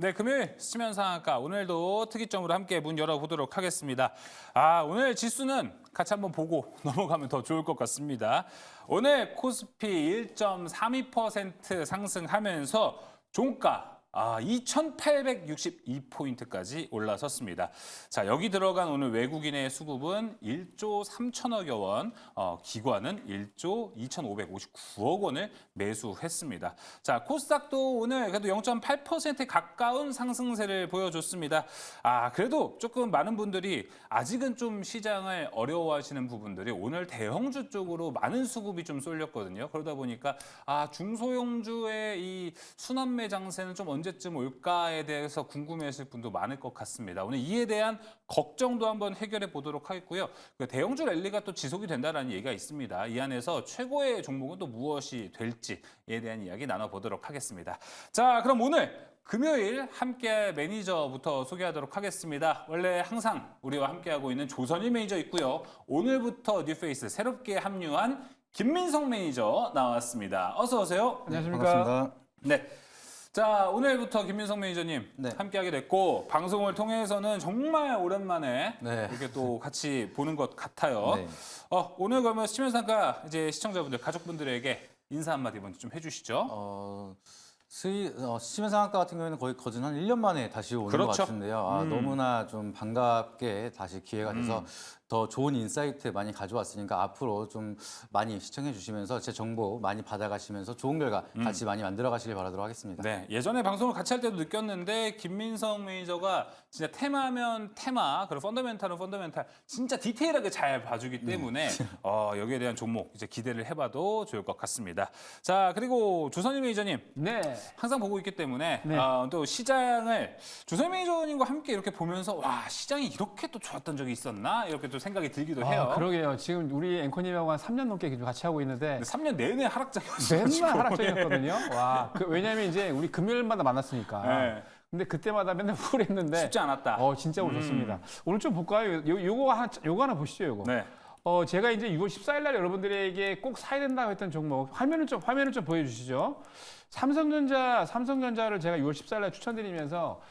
네, 금요일 수면 상한가 오늘도 특이점으로 함께 문 열어보도록 하겠습니다. 오늘 지수는 같이 한번 보고 넘어가면 더 좋을 것 같습니다. 오늘 코스피 1.32% 상승하면서 종가 2,862포인트까지 올라섰습니다. 자, 여기 들어간 오늘 외국인의 수급은 1조 3천억여 원, 기관은 1조 2,559억 원을 매수했습니다. 자, 코스닥도 오늘 그래도 0.8% 가까운 상승세를 보여줬습니다. 그래도 조금 많은 분들이 아직은 좀 시장을 어려워하시는 부분들이 오늘 대형주 쪽으로 많은 수급이 좀 쏠렸거든요. 그러다 보니까 중소형주의 이 순환매 장세는 좀 언제쯤 올까에 대해서 궁금해하실 분도 많을 것 같습니다. 오늘 이에 대한 걱정도 한번 해결해 보도록 하겠고요. 대형주 랠리가 또 지속이 된다는 얘기가 있습니다. 이 안에서 최고의 종목은 또 무엇이 될지에 대한 이야기 나눠보도록 하겠습니다. 자, 그럼 오늘 금요일 함께할 매니저부터 소개하도록 하겠습니다. 원래 항상 우리와 함께하고 있는 조선일 매니저 있고요. 오늘부터 뉴페이스 새롭게 합류한 김민성 매니저 나왔습니다. 어서 오세요. 안녕하십니까. 반갑습니다. 네. 자, 오늘부터 김민성 매니저님 함께하게 됐고 방송을 통해서는 정말 오랜만에 이렇게 또 같이 보는 것 같아요. 네. 오늘 그러면 수면상가 이제 시청자분들, 가족분들에게 인사 한마디 먼저 좀 해주시죠. 시민상학과 같은 경우에는 거의 거진 한 1년 만에 다시 오는 것 같은데요. 너무나 좀 반갑게 다시 기회가 돼서 더 좋은 인사이트 많이 가져왔으니까 앞으로 좀 많이 시청해 주시면서 제 정보 많이 받아가시면서 좋은 결과 같이 많이 만들어 가시길 바라도록 하겠습니다. 네, 예전에 방송을 같이 할 때도 느꼈는데 김민성 매니저가 진짜 테마면 테마, 그리고 펀더멘탈은 펀더멘탈 진짜 디테일하게 잘 봐주기 때문에 여기에 대한 종목 이제 기대를 해봐도 좋을 것 같습니다. 자, 그리고 조선일 매니저님 네. 항상 보고 있기 때문에 네. 또 시장을 조선일 매니저님과 함께 이렇게 보면서 와, 시장이 이렇게 또 좋았던 적이 있었나 이렇게 또 생각이 들기도 해요. 그러게요. 지금 우리 앵커님하고 한 3년 넘게 같이 하고 있는데 3년 내내 하락장이었어요. 맨날 하락장이었거든요. 와, 왜냐하면 이제 우리 금요일마다 만났으니까. 네. 근데 그때마다 맨날 우울했는데 쉽지 않았다. 진짜 오셨습니다. 오늘 좀 볼까요? 요거 하나 보시죠, 요거. 네. 제가 이제 6월 14일 날 여러분들에게 꼭 사야 된다고 했던 종목 화면을 좀 보여주시죠. 삼성전자를 제가 6월 14일 날 추천드리면서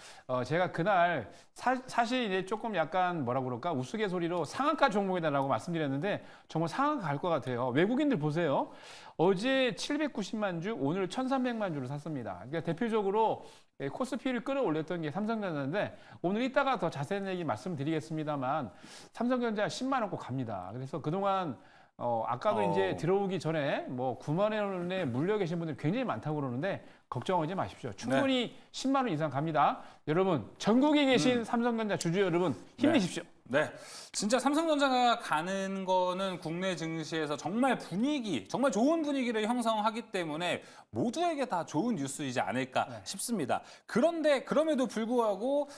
제가 그날 사실 이제 조금 약간 뭐라 그럴까 우스갯소리로 상한가 종목이다라고 말씀드렸는데 정말 상한가 갈 것 같아요. 외국인들 보세요. 어제 790만 주, 오늘 1,300만 주를 샀습니다. 그러니까 대표적으로 코스피를 끌어올렸던 게 삼성전자인데 오늘 이따가 더 자세한 얘기 말씀드리겠습니다만 삼성전자 10만 원 꼭 갑니다. 그래서 그동안 아까도 이제 들어오기 전에 뭐 9만 원에 물려 계신 분들이 굉장히 많다고 그러는데 걱정하지 마십시오. 충분히 10만 원 이상 갑니다. 여러분, 전국에 계신 삼성전자 주주 여러분 힘내십시오. 네, 진짜 삼성전자가 가는 거는 국내 증시에서 정말 정말 좋은 분위기를 형성하기 때문에 모두에게 다 좋은 뉴스이지 않을까 싶습니다. 그런데 그럼에도 불구하고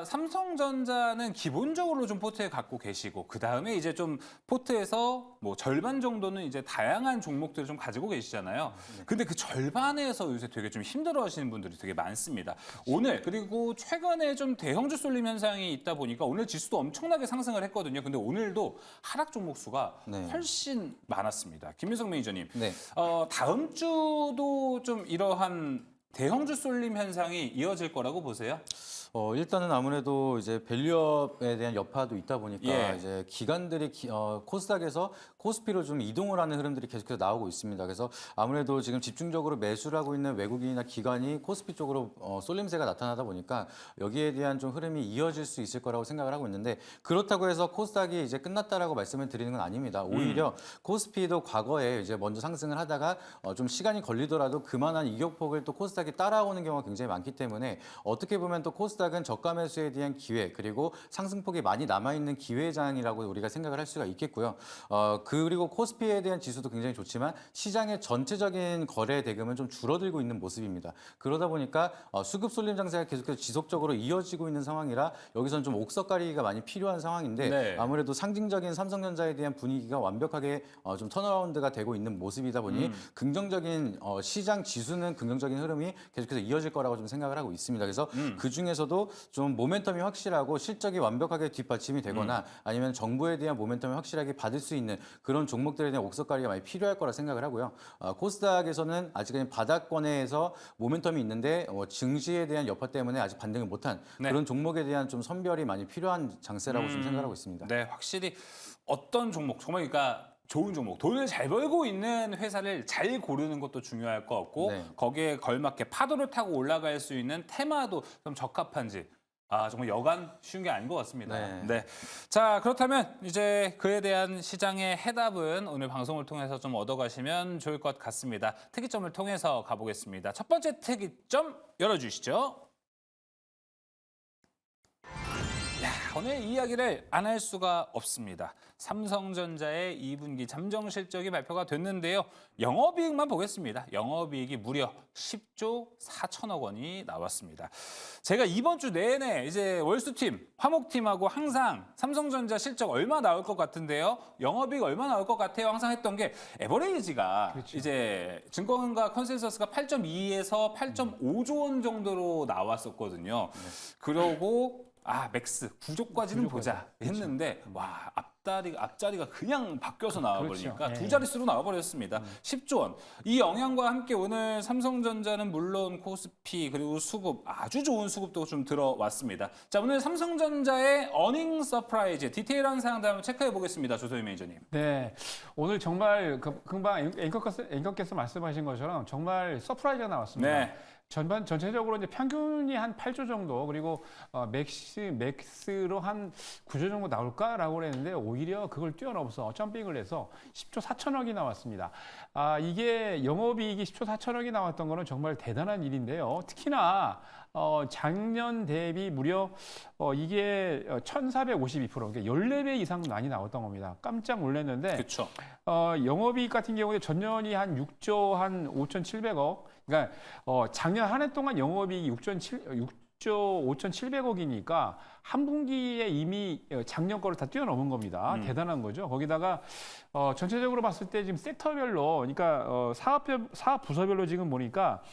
삼성전자는 기본적으로 좀 포트에 갖고 계시고 그 다음에 이제 좀 포트에서 뭐 절반 정도는 이제 다양한 종목들을 좀 가지고 계시잖아요. 근데 그 절반에서 요새 되게 좀 힘들어하시는 분들이 되게 많습니다. 오늘 그리고 최근에 좀 대형주 쏠림 현상이 있다 보니까 오늘 지수도 엄청나게 상승을 했거든요. 근데 오늘도 하락 종목 수가 훨씬 많았습니다. 김민성 매니저님, 다음 주도 좀 이러한 대형주 쏠림 현상이 이어질 거라고 보세요? 일단은 아무래도 이제 밸류업에 대한 여파도 있다 보니까 이제 기관들이 코스닥에서 코스피로 좀 이동을 하는 흐름들이 계속해서 나오고 있습니다. 그래서 아무래도 지금 집중적으로 매수를 하고 있는 외국인이나 기관이 코스피 쪽으로 쏠림세가 나타나다 보니까 여기에 대한 좀 흐름이 이어질 수 있을 거라고 생각을 하고 있는데 그렇다고 해서 코스닥이 이제 끝났다라고 말씀을 드리는 건 아닙니다. 오히려 코스피도 과거에 이제 먼저 상승을 하다가 좀 시간이 걸리더라도 그만한 이격폭을 또 코스닥이 따라오는 경우가 굉장히 많기 때문에 어떻게 보면 또 코스닥은 저가 매수에 대한 기회 그리고 상승폭이 많이 남아있는 기회장이라고 우리가 생각을 할 수가 있겠고요. 그리고 코스피에 대한 지수도 굉장히 좋지만 시장의 전체적인 거래 대금은 좀 줄어들고 있는 모습입니다. 그러다 보니까 수급 쏠림 장세가 계속해서 지속적으로 이어지고 있는 상황이라 여기서는 좀 옥석 가리기가 많이 필요한 상황인데 아무래도 상징적인 삼성전자에 대한 분위기가 완벽하게 좀 턴어라운드가 되고 있는 모습이다 보니 긍정적인 시장 지수는 긍정적인 흐름이 계속해서 이어질 거라고 좀 생각을 하고 있습니다. 그래서 그 중에서도 좀 모멘텀이 확실하고 실적이 완벽하게 뒷받침이 되거나 아니면 정부에 대한 모멘텀을 확실하게 받을 수 있는 그런 종목들에 대한 옥석 관리가 많이 필요할 거라 생각을 하고요. 코스닥에서는 아직은 바닥권에서 모멘텀이 있는데 증시에 대한 여파 때문에 아직 반등을 못한 네. 그런 종목에 대한 좀 선별이 많이 필요한 장세라고 좀 생각하고 있습니다. 네, 확실히 어떤 종목, 정말 그러니까 좋은 종목, 돈을 잘 벌고 있는 회사를 잘 고르는 것도 중요할 것 같고 네. 거기에 걸맞게 파도를 타고 올라갈 수 있는 테마도 좀 적합한지 정말 여간 쉬운 게 아닌 것 같습니다. 네. 자, 그렇다면 이제 그에 대한 시장의 해답은 오늘 방송을 통해서 좀 얻어가시면 좋을 것 같습니다. 특이점을 통해서 가보겠습니다. 첫 번째 특이점 열어주시죠. 오늘 이야기를 안 할 수가 없습니다. 삼성전자의 2분기 잠정 실적이 발표가 됐는데요. 영업이익만 보겠습니다. 영업이익이 무려 10조 4천억 원이 나왔습니다. 제가 이번 주 내내 이제 월수팀, 화목팀하고 항상 삼성전자 실적 얼마 나올 것 같은데요. 영업이익 얼마 나올 것 같아요. 항상 했던 게 에버레이지가 그렇죠. 이제 증권가 컨센서스가 8.2에서 8.5조 원 정도로 나왔었거든요. 그러고 맥스 9조까지는 보자 했는데 와 앞자리가 그냥 바뀌어서 나와버리니까 그렇죠. 두 자릿수로 나와버렸습니다. 10조 원. 이 영향과 함께 오늘 삼성전자는 물론 코스피 그리고 수급 아주 좋은 수급도 좀 들어왔습니다. 자, 오늘 삼성전자의 어닝 서프라이즈 디테일한 사항들 한번 체크해 보겠습니다. 조소희 매니저님. 네, 오늘 정말 금방 앵커께서 말씀하신 것처럼 정말 서프라이즈가 나왔습니다. 네. 전체적으로 이제 평균이 한 8조 정도 그리고 맥스로 한 9조 정도 나올까라고 그랬는데 오히려 그걸 뛰어넘어서 점핑을 해서 10조 4천억이 나왔습니다. 이게 영업이익이 10조 4천억이 나왔던 거는 정말 대단한 일인데요. 특히나 작년 대비 무려 이게 1,452% 그러니까 14배 이상 많이 나왔던 겁니다. 깜짝 놀랐는데 그렇죠. 영업이익 같은 경우에 전년이 한 6조 한 5,700억 그러니까 작년 한 해 동안 영업이익이 6조 5,700억이니까 한 분기에 이미 작년 거를 다 뛰어넘은 겁니다. 대단한 거죠. 거기다가 전체적으로 봤을 때 지금 섹터별로 그러니까 사업 부서별로 지금 보니까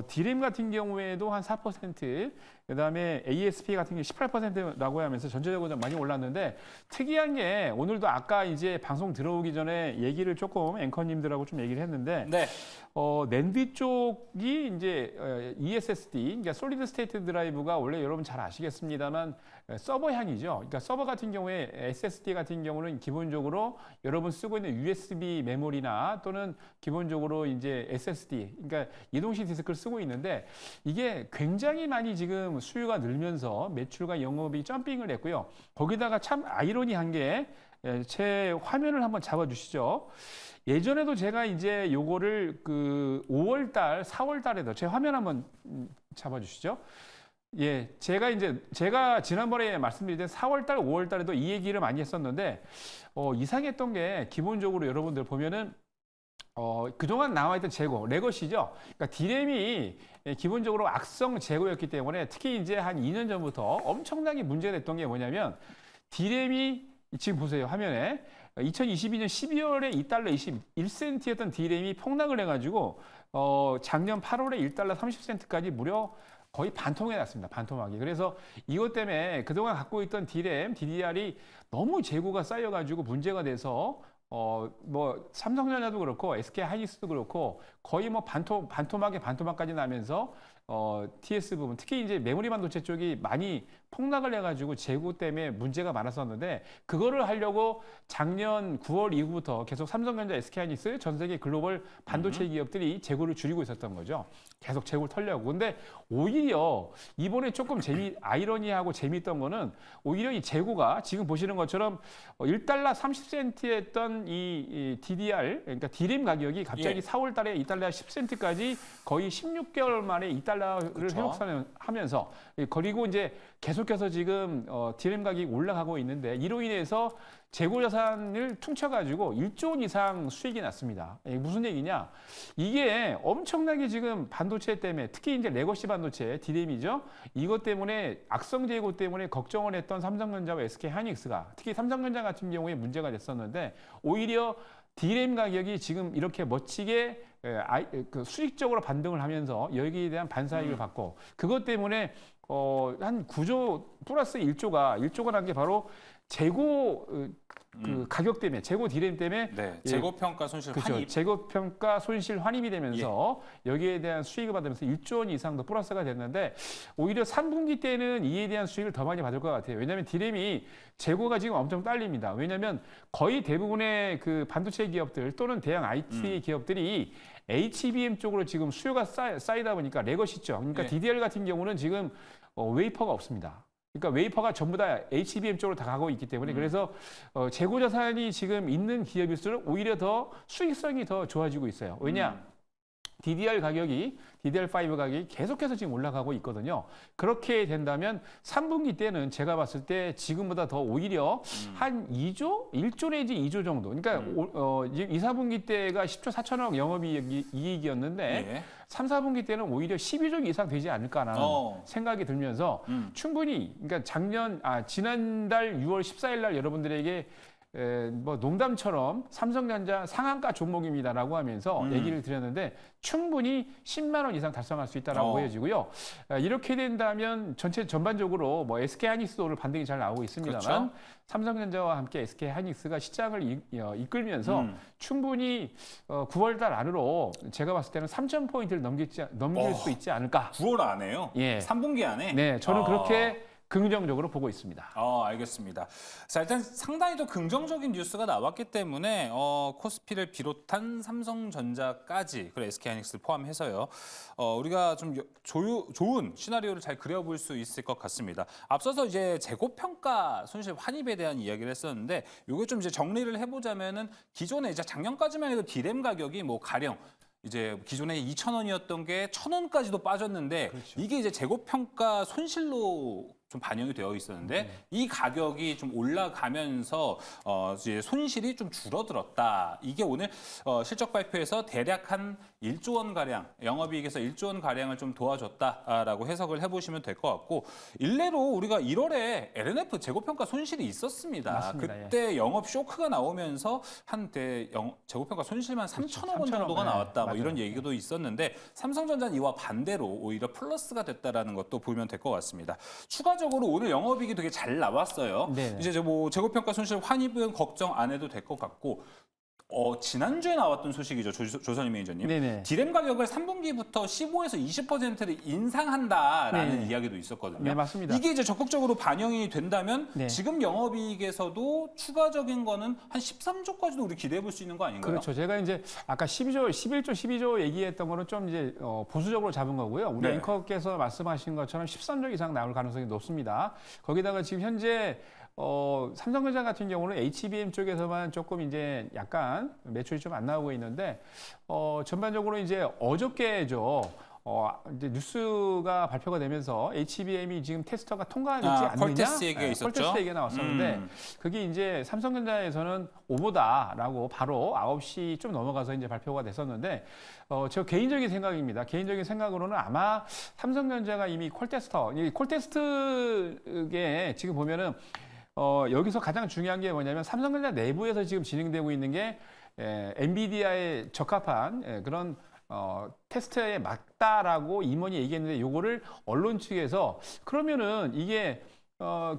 디램 같은 경우에도 한 4%, 그다음에 ASP 같은 경우 18%라고 하면서 전체적으로 많이 올랐는데 특이한 게 오늘도 아까 이제 방송 들어오기 전에 얘기를 조금 앵커님들하고 좀 얘기를 했는데 네. 낸드 쪽이 이제 ESSD, 그러니까 솔리드 스테이트 드라이브가 원래 여러분 잘 아시겠습니다만 서버향이죠. 그러니까 서버 같은 경우에 SSD 같은 경우는 기본적으로 여러분 쓰고 있는 USB 메모리나 또는 기본적으로 이제 SSD, 그러니까 이동식 디스크를 쓰고 있는데 이게 굉장히 많이 지금 수요가 늘면서 매출과 영업이 점핑을 했고요. 거기다가 참 아이러니한 게 제 화면을 한번 잡아주시죠. 예전에도 제가 이제 요거를 그 5월 달, 4월 달에도 제 화면 한번 잡아주시죠. 예, 제가 지난번에 말씀드릴 때 4월 달, 5월 달에도 이 얘기를 많이 했었는데 이상했던 게 기본적으로 여러분들 보면은 그동안 나와있던 재고, 레거시죠. 그러니까 디램이 기본적으로 악성 재고였기 때문에 특히 이제 한 2년 전부터 엄청나게 문제가 됐던 게 뭐냐면 디램이 지금 보세요, 화면에. 2022년 12월에 2달러 21센트였던 디램이 폭락을 해가지고 작년 8월에 1달러 30센트까지 무려 거의 반토막이 났습니다. 반토막이. 그래서 이것 때문에 그동안 갖고 있던 디램, DDR이 너무 재고가 쌓여가지고 문제가 돼서 뭐 삼성전자도 그렇고 SK 하이닉스도 그렇고 거의 뭐 반토막까지 나면서 TS 부분 특히 이제 메모리 반도체 쪽이 많이 폭락을 해가지고 재고 때문에 문제가 많았었는데 그거를 하려고 작년 9월 이후부터 계속 삼성전자, SK 하이닉스 전 세계 글로벌 반도체 기업들이 재고를 줄이고 있었던 거죠. 계속 재고를 털려고. 근데 오히려 이번에 조금 아이러니하고 재미있던 거는 오히려 이 재고가 지금 보시는 것처럼 1달러 30센트였던 이 DDR, 그러니까 디램 가격이 갑자기 4월 달에 2달러 10센트까지 거의 16개월 만에 2달러를 그렇죠. 회복하면서 그리고 이제 계속해서 지금 디램 가격이 올라가고 있는데 이로 인해서 재고 자산을 퉁쳐가지고 1조 원 이상 수익이 났습니다. 무슨 얘기냐? 이게 엄청나게 지금 반도체 때문에 특히 이제 레거시 반도체 디램이죠. 이것 때문에 악성 재고 때문에 걱정을 했던 삼성전자와 SK 하이닉스가 특히 삼성전자 같은 경우에 문제가 됐었는데 오히려 디램 가격이 지금 이렇게 멋지게 그 수익적으로 반등을 하면서 여기에 대한 반사이익을 받고 그것 때문에 한 9조 플러스 1조가 난 게 바로 재고 그 가격 때문에 재고 디램 때문에 네, 재고평가 손실 그렇죠. 환입. 재고평가 손실 환입이 되면서 여기에 대한 수익을 받으면서 1조 원 이상 더 플러스가 됐는데 오히려 3분기 때는 이에 대한 수익을 더 많이 받을 것 같아요. 왜냐하면 디램이 재고가 지금 엄청 딸립니다. 왜냐하면 거의 대부분의 그 반도체 기업들 또는 대형 IT 기업들이 HBM 쪽으로 지금 수요가 쌓이다 보니까 레거시죠. 그러니까 예. DDR 같은 경우는 지금 웨이퍼가 없습니다. 그러니까 웨이퍼가 전부 다 HBM 쪽으로 다 가고 있기 때문에 그래서 재고 자산이 지금 있는 기업일수록 오히려 더 수익성이 더 좋아지고 있어요. 왜냐? DDR5 가격이 계속해서 지금 올라가고 있거든요. 그렇게 된다면 3분기 때는 제가 봤을 때 지금보다 더 오히려 한 2조? 1조 내지 2조 정도. 그러니까 지금 2, 4분기 때가 10조 4천억 영업이익이었는데 예. 3, 4분기 때는 오히려 12조 이상 되지 않을까라는 생각이 들면서 충분히 그러니까 지난달 6월 14일 날 여러분들에게 뭐 농담처럼 삼성전자 상한가 종목입니다라고 하면서 얘기를 드렸는데 충분히 10만 원 이상 달성할 수 있다라고 보여지고요. 이렇게 된다면 전반적으로 뭐 SK하이닉스도 오늘 반등이 잘 나오고 있습니다만 그렇죠? 삼성전자와 함께 SK하이닉스가 시장을 이끌면서 충분히 9월 달 안으로 제가 봤을 때는 3,000포인트를 넘길 수 있지 않을까. 9월 안에요? 예. 3분기 안에? 네, 저는 그렇게 긍정적으로 보고 있습니다. 알겠습니다. 자, 일단 상당히 또 긍정적인 뉴스가 나왔기 때문에 코스피를 비롯한 삼성전자까지 그리고 SK하이닉스를 포함해서요. 우리가 좀 좋은 시나리오를 잘 그려볼 수 있을 것 같습니다. 앞서서 이제 재고평가 손실 환입에 대한 이야기를 했었는데 이거 좀 이제 정리를 해보자면은 기존에 이제 작년까지만 해도 디램 가격이 뭐 가령 이제 기존에 2,000원이었던 게 1,000원까지도 빠졌는데 이게 이제 재고평가 손실로 좀 반영이 되어 있었는데 이 가격이 좀 올라가면서 이제 손실이 좀 줄어들었다. 이게 오늘 실적 발표에서 대략 한 1조 원 가량, 영업이익에서 1조 원 가량을 좀 도와줬다라고 해석을 해보시면 될 것 같고 일례로 우리가 1월에 LNF 재고평가 손실이 있었습니다. 맞습니다. 그때 영업 쇼크가 나오면서 한때 재고평가 손실만 3천억 원 정도가 나왔다. 뭐 이런 얘기도 있었는데 삼성전자는 이와 반대로 오히려 플러스가 됐다라는 것도 보면 될 것 같습니다. 추가적으로 오늘 영업이익이 되게 잘 나왔어요. 네네. 이제 뭐 재고평가 손실 환입은 걱정 안 해도 될 것 같고 지난주에 나왔던 소식이죠. 조선희 매니저님. 네네. 디램 가격을 3분기부터 15에서 20%를 인상한다라는 네네. 이야기도 있었거든요. 네, 맞습니다. 이게 이제 적극적으로 반영이 된다면 네. 지금 영업이익에서도 추가적인 거는 한 13조까지도 우리 기대해 볼 수 있는 거 아닌가요? 그렇죠. 제가 이제 아까 12조 얘기했던 거는 좀 이제 보수적으로 잡은 거고요. 우리 네. 앵커께서 말씀하신 것처럼 13조 이상 나올 가능성이 높습니다. 거기다가 지금 현재 삼성전자 같은 경우는 HBM 쪽에서만 조금 이제 약간 매출이 좀 안 나오고 있는데 전반적으로 이제 어저께죠. 이제 뉴스가 발표가 되면서 HBM이 지금 테스터가 통과되지 않느냐? 퀄테스트 얘기가 있었죠. 퀄테스트 얘기가 나왔었는데 그게 이제 삼성전자에서는 오보다라고 바로 9시 좀 넘어가서 이제 발표가 됐었는데 저 개인적인 생각입니다. 개인적인 생각으로는 아마 삼성전자가 이미 이 퀄테스트에 지금 보면은 여기서 가장 중요한 게 뭐냐면 삼성전자 내부에서 지금 진행되고 있는 게 엔비디아에 적합한 그런 테스트에 맞다라고 임원이 얘기했는데 요거를 언론 측에서 그러면은 이게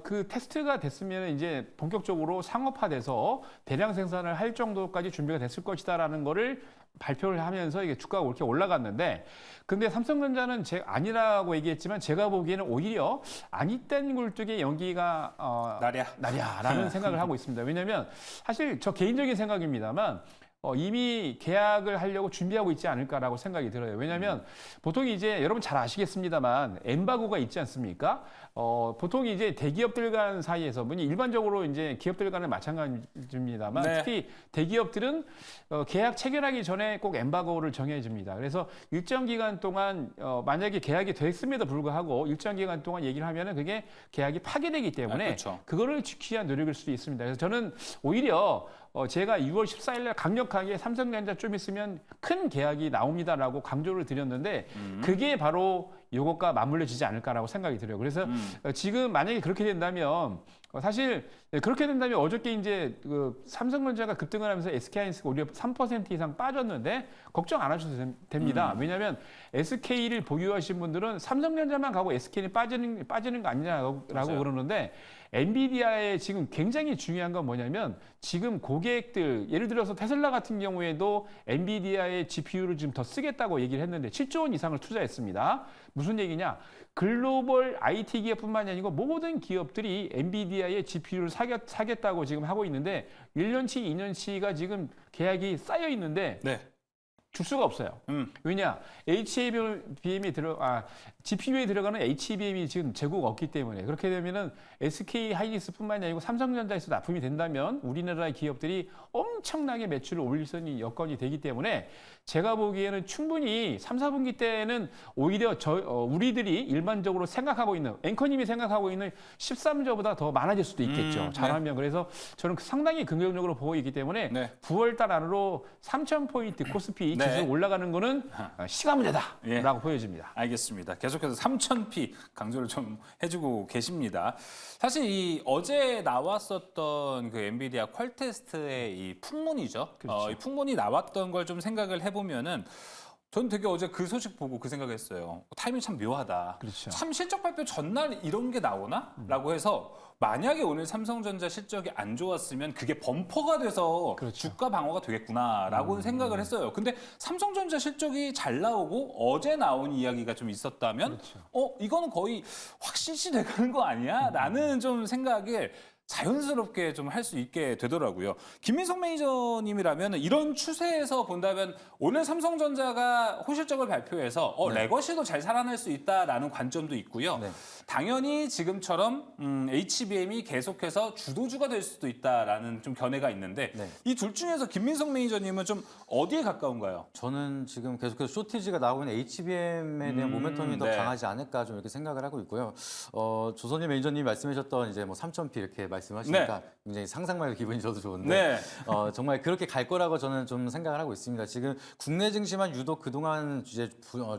그 테스트가 됐으면 이제 본격적으로 상업화돼서 대량 생산을 할 정도까지 준비가 됐을 것이다라는 거를 발표를 하면서 이게 주가가 이렇게 올라갔는데 근데 삼성전자는 아니라고 얘기했지만 제가 보기에는 오히려 아니땐 굴뚝의 연기가 나랴라는 생각을 하고 있습니다. 왜냐하면 사실 저 개인적인 생각입니다만 이미 계약을 하려고 준비하고 있지 않을까라고 생각이 들어요. 왜냐하면 보통 이제 여러분 잘 아시겠습니다만 엠바고가 있지 않습니까? 보통 이제 대기업들 간 사이에서 일반적으로 이제 기업들 간은 마찬가지입니다만 네. 특히 대기업들은 계약 체결하기 전에 꼭 엠바고를 정해줍니다. 그래서 일정 기간 동안 만약에 계약이 됐음에도 불구하고 일정 기간 동안 얘기를 하면은 그게 계약이 파기되기 때문에 그렇죠. 그거를 지키기 위한 노력일 수도 있습니다. 그래서 저는 오히려 제가 6월 14일 날 강력하게 삼성전자 좀 있으면 큰 계약이 나옵니다라고 강조를 드렸는데 그게 바로 이것과 맞물려지지 않을까라고 생각이 들어요. 그래서 지금 만약에 그렇게 된다면 사실 그렇게 된다면 어저께 이제 그 삼성전자가 급등을 하면서 SK하이닉스가 오히려 3% 이상 빠졌는데 걱정 안 하셔도 됩니다. 왜냐하면 SK를 보유하신 분들은 삼성전자만 가고 SK는 빠지는 거 아니냐라고 맞아요. 그러는데 엔비디아의 지금 굉장히 중요한 건 뭐냐면 지금 고객들 예를 들어서 테슬라 같은 경우에도 엔비디아의 GPU를 지금 더 쓰겠다고 얘기를 했는데 7조 원 이상을 투자했습니다. 무슨 얘기냐? 글로벌 IT 기업뿐만이 아니고 모든 기업들이 엔비디아의 GPU를 사겠다고 지금 하고 있는데 1년치, 2년치가 지금 계약이 쌓여 있는데 네. 줄 수가 없어요. 왜냐? GPU에 들어가는 HBM이 지금 재고가 없기 때문에 그렇게 되면은 SK 하이닉스뿐만이 아니고 삼성전자에서 납품이 된다면 우리나라의 기업들이 엄청나게 매출을 올릴 수 있는 여건이 되기 때문에 제가 보기에는 충분히 3, 4분기 때는 오히려 우리들이 일반적으로 생각하고 있는 앵커님이 생각하고 있는 13조보다 더 많아질 수도 있겠죠. 잘하면 그래서 저는 상당히 긍정적으로 보고 있기 때문에 네. 9월 달 안으로 3,000포인트 코스피 네. 지수 올라가는 거는 시간 문제다라고 예. 보여집니다. 알겠습니다. 계속해서 3000P 강조를 좀 해주고 계십니다. 사실 이 어제 나왔었던 그 엔비디아 퀄테스트의 이 풍문이죠. 그렇죠. 이 풍문이 나왔던 걸 좀 생각을 해보면은 전 되게 어제 그 소식 보고 그 생각했어요. 타이밍이 참 묘하다. 그렇죠. 참 실적 발표 전날 이런 게 나오나? 라고 해서 만약에 오늘 삼성전자 실적이 안 좋았으면 그게 범퍼가 돼서 그렇죠. 주가 방어가 되겠구나라고 생각을 했어요. 근데 삼성전자 실적이 잘 나오고 어제 나온 이야기가 좀 있었다면 이거는 거의 확실시 되는 거 아니야? 라는 좀 생각을 자연스럽게 좀 할 수 있게 되더라고요. 김민석 매니저님이라면 이런 추세에서 본다면 오늘 삼성전자가 호실적을 발표해서 레거시도 잘 살아날 수 있다라는 관점도 있고요. 네. 당연히 지금처럼 HBM이 계속해서 주도주가 될 수도 있다라는 좀 견해가 있는데 네. 이 둘 중에서 김민석 매니저님은 좀 어디에 가까운가요? 저는 지금 계속해서 쇼티지가 나오고 있는 HBM에 대한 모멘텀이 더 네. 강하지 않을까 좀 이렇게 생각을 하고 있고요. 조선일 매니저님 말씀하셨던 이제 뭐 3,000P 이렇게 말씀하시니까 굉장히 상상만 해도 기분이 저도 좋은데 네. 정말 그렇게 갈 거라고 저는 좀 생각을 하고 있습니다. 지금 국내 증시만 유독 그동안 이제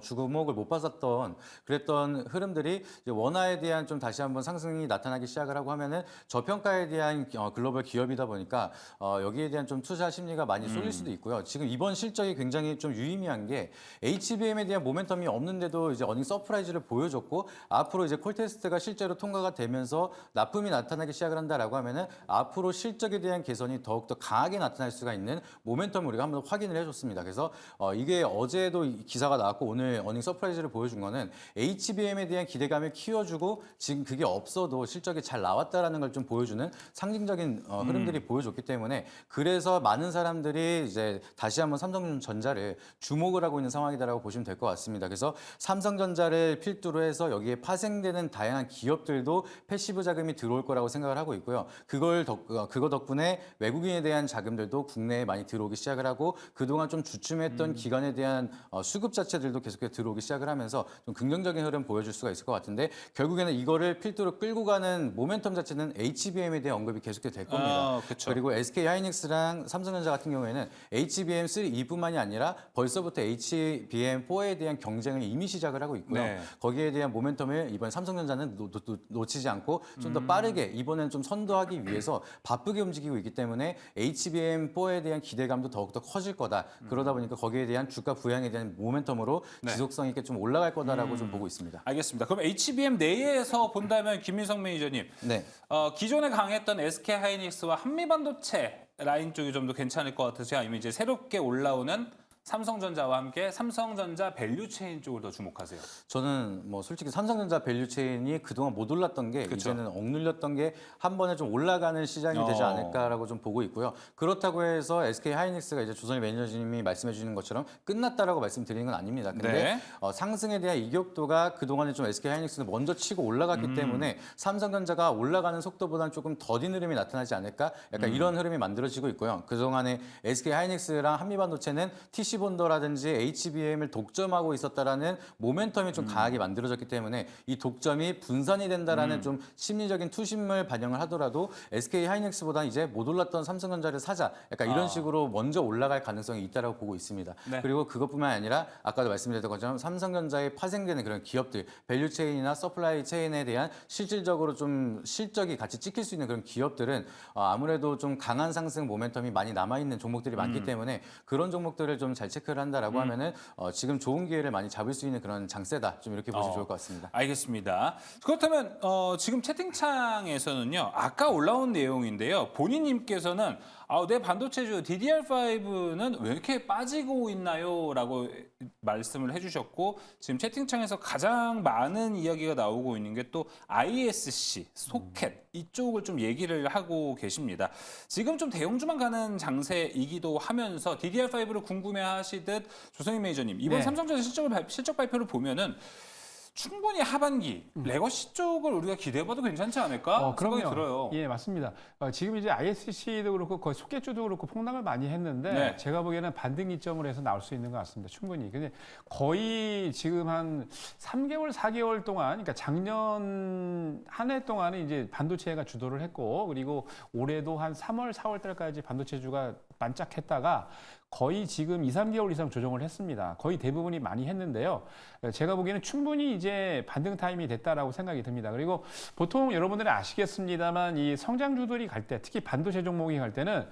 주목을 못 받았던 그랬던 흐름들이 이제 원화에 대한 좀 다시 한번 상승이 나타나기 시작을 하고 하면은 저평가에 대한 글로벌 기업이다 보니까 여기에 대한 좀 투자 심리가 많이 쏠릴 수도 있고요. 지금 이번 실적이 굉장히 좀 유의미한 게 HBM에 대한 모멘텀이 없는데도 이제 어닝 서프라이즈를 보여줬고 앞으로 이제 콜테스트가 실제로 통과가 되면서 납품이 나타나기 시작을 한다라고 하면은 앞으로 실적에 대한 개선이 더욱더 강하게 나타날 수가 있는 모멘텀을 우리가 한번 확인을 해줬습니다. 그래서 이게 어제도 기사가 나왔고 오늘 어닝 서프라이즈를 보여준 거는 HBM에 대한 기대감을 키워주고 지금 그게 없어도 실적이 잘 나왔다라는 걸 좀 보여주는 상징적인 흐름들이 보여줬기 때문에 그래서 많은 사람들이 이제 다시 한번 삼성전자를 주목을 하고 있는 상황이다라고 보시면 될 것 같습니다. 그래서 삼성전자를 필두로 해서 여기에 파생되는 다양한 기업들도 패시브 자금이 들어올 거라고 생각을 하고 있고요. 그거 덕분에 외국인에 대한 자금들도 국내에 많이 들어오기 시작을 하고 그동안 좀 주춤했던 기관에 대한 수급 자체들도 계속해서 들어오기 시작을 하면서 좀 긍정적인 흐름 보여줄 수가 있을 것 같은데 결국에는 이거를 필두로 끌고 가는 모멘텀 자체는 HBM에 대한 언급이 계속해서 될 겁니다. 그쵸. 그리고 SK 하이닉스랑 삼성전자 같은 경우에는 HBM3E뿐만이 아니라 벌써부터 HBM4에 대한 경쟁을 이미 시작을 하고 있고요. 네. 거기에 대한 모멘텀을 이번 삼성전자는 놓치지 않고 좀 더 빠르게 이번엔 좀 선도하기 위해서 바쁘게 움직이고 있기 때문에 HBM4에 대한 기대감도 더욱더 커질 거다. 그러다 보니까 거기에 대한 주가 부양에 대한 모멘텀으로 지속성 있게 좀 올라갈 거다라고 좀 보고 있습니다. 알겠습니다. 그럼 HBM 내에서 본다면 김민석 매니저님, 네. 기존에 강했던 SK 하이닉스와 한미반도체 라인 쪽이 좀 더 괜찮을 것 같으세요? 아니면 이제 새롭게 올라오는 삼성전자와 함께 삼성전자 밸류체인 쪽을 더 주목하세요? 저는 뭐 솔직히 삼성전자 밸류체인이 그동안 못 올랐던 게 그쵸. 이제는 억눌렸던 게 한 번에 좀 올라가는 시장이 되지 않을까라고 좀 보고 있고요. 그렇다고 해서 SK 하이닉스가 이제 조선일 매니저님이 말씀해 주는 것처럼 끝났다라고 말씀드리는 건 아닙니다. 근데 네. 상승에 대한 이격도가 그동안에 좀 SK 하이닉스는 먼저 치고 올라갔기 때문에 삼성전자가 올라가는 속도보다는 조금 더딘 흐름이 나타나지 않을까? 약간 이런 흐름이 만들어지고 있고요. 그동안에 SK 하이닉스랑 한미반도체는 TC PC 본더라든지 HBM을 독점하고 있었다라는 모멘텀이 좀 강하게 만들어졌기 때문에 이 독점이 분산이 된다라는 좀 심리적인 투심을 반영을 하더라도 SK 하이닉스보다 이제 못 올랐던 삼성전자를 사자 약간 이런 식으로 먼저 올라갈 가능성이 있다라고 보고 있습니다. 네. 그리고 그것뿐만 아니라 아까도 말씀드렸던 것처럼 삼성전자에 파생되는 그런 기업들 밸류 체인이나 서플라이 체인에 대한 실질적으로 좀 실적이 같이 찍힐 수 있는 그런 기업들은 아무래도 좀 강한 상승 모멘텀이 많이 남아 있는 종목들이 많기 때문에 그런 종목들을 좀 잘 체크를 한다라고 하면은 지금 좋은 기회를 많이 잡을 수 있는 그런 장세다 좀 이렇게 보시면 좋을 것 같습니다. 알겠습니다. 그렇다면 지금 채팅창에서는요. 아까 올라온 내용인데요. 본인님께서는 내 반도체주 DDR5는 왜 이렇게 빠지고 있나요? 라고 말씀을 해주셨고 지금 채팅창에서 가장 많은 이야기가 나오고 있는 게 또 ISC, 소켓 이쪽을 좀 얘기를 하고 계십니다. 지금 좀 대형주만 가는 장세이기도 하면서 DDR5를 궁금해하시듯 조성희 매니저님 이번 네. 삼성전자 실적 발표를 보면은 충분히 하반기 레거시 쪽을 우리가 기대해봐도 괜찮지 않을까 생각이 들어요. 예, 맞습니다. 지금 이제 ISC도 그렇고 거의 속개주도 그렇고 폭락을 많이 했는데 네. 제가 보기에는 반등 이점으로 해서 나올 수 있는 것 같습니다. 충분히. 근데 거의 지금 한 3개월, 4개월 동안, 그러니까 작년 한 해 동안은 이제 반도체가 주도를 했고 그리고 올해도 한 3월, 4월 달까지 반도체주가 반짝했다가 거의 지금 2, 3개월 이상 조정을 했습니다. 거의 대부분이 많이 했는데요. 제가 보기에는 충분히 이제 반등 타임이 됐다라고 생각이 듭니다. 그리고 보통 여러분들이 아시겠습니다만 이 성장주들이 갈 때, 특히 반도체 종목이 갈 때는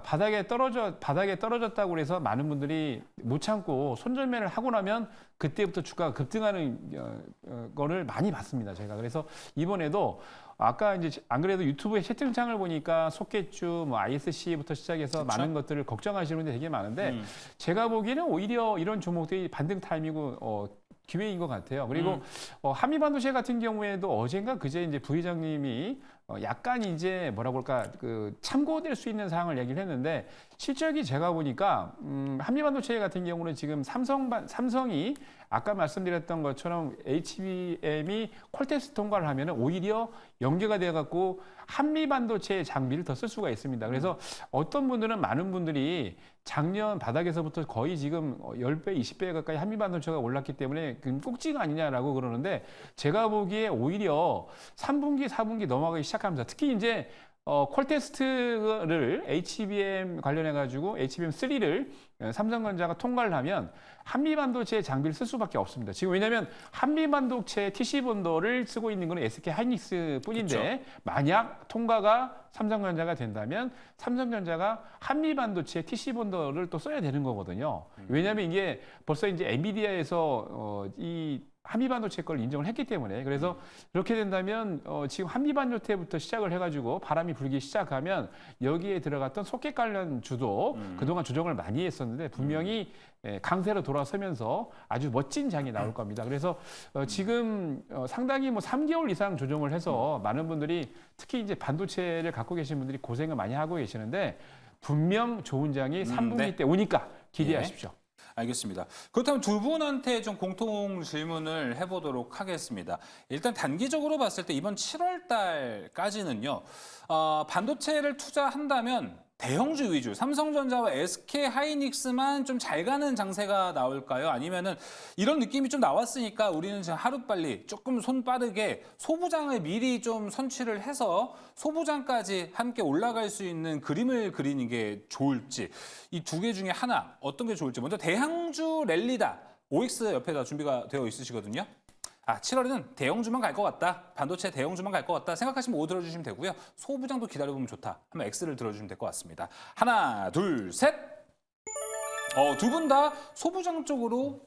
바닥에 떨어졌다고 그래서 많은 분들이 못 참고 손절매를 하고 나면 그때부터 주가가 급등하는 거를 많이 봤습니다. 제가 그래서 이번에도 아까 이제 안 그래도 유튜브에 채팅창을 보니까 속개주, 뭐 ISC부터 시작해서 그쵸? 많은 것들을 걱정하시는 분들이 되게 많은데 제가 보기에는 오히려 이런 종목들이 반등 타임이고 기회인 것 같아요. 그리고 한미반도체 같은 경우에도 어젠가 그제 이제 부회장님이 약간 이제 뭐라고 할까 참고될 수 있는 사항을 얘기를 했는데 실적이 제가 보니까 한미반도체 같은 경우는 지금 삼성이 아까 말씀드렸던 것처럼 HBM이 퀄테스트 통과를 하면 오히려 연계가 돼갖고 한미반도체 장비를 더 쓸 수가 있습니다. 그래서 어떤 분들은 많은 분들이 작년 바닥에서부터 거의 지금 10배, 20배 가까이 한미반도체가 올랐기 때문에 그 꼭지가 아니냐라고 그러는데 제가 보기에 오히려 3분기, 4분기 넘어가기 시작합니다. 특히 이제 퀄테스트를 HBM 관련해가지고 HBM3를 삼성전자가 통과를 하면 한미반도체 장비를 쓸 수밖에 없습니다. 지금 왜냐하면 한미반도체 TC본더를 쓰고 있는 건 SK 하이닉스 뿐인데 만약 통과가 삼성전자가 된다면 삼성전자가 한미반도체 TC본더를 또 써야 되는 거거든요. 왜냐하면 이게 벌써 이제 엔비디아에서 이 한미반도체 걸 인정을 했기 때문에 그래서 이렇게 된다면 지금 한미반도체부터 시작을 해가지고 바람이 불기 시작하면 여기에 들어갔던 소켓 관련 주도 그동안 조정을 많이 했었는데 분명히 강세로 돌아서면서 아주 멋진 장이 나올 겁니다. 그래서 지금 상당히 뭐 3개월 이상 조정을 해서 많은 분들이 특히 이제 반도체를 갖고 계신 분들이 고생을 많이 하고 계시는데 분명 좋은 장이 3분기 네. 때 오니까 기대하십시오. 알겠습니다. 그렇다면 두 분한테 좀 공통 질문을 해보도록 하겠습니다. 일단 단기적으로 봤을 때 이번 7월 달까지는요. 반도체를 투자한다면 대형주 위주, 삼성전자와 SK 하이닉스만 좀 잘 가는 장세가 나올까요? 아니면은 이런 느낌이 좀 나왔으니까 우리는 지금 하루빨리 조금 손 빠르게 소부장을 미리 좀 선취를 해서 소부장까지 함께 올라갈 수 있는 그림을 그리는 게 좋을지 이 두 개 중에 하나 어떤 게 좋을지 먼저 대형주 랠리다. OX 옆에다 준비가 되어 있으시거든요. 7월에는 대형주만 갈 것 같다. 반도체 대형주만 갈 것 같다. 생각하시면 O 들어주시면 되고요. 소부장도 기다려보면 좋다. 하면 X를 들어주시면 될 것 같습니다. 하나, 둘, 셋. 두 분 다 소부장 쪽으로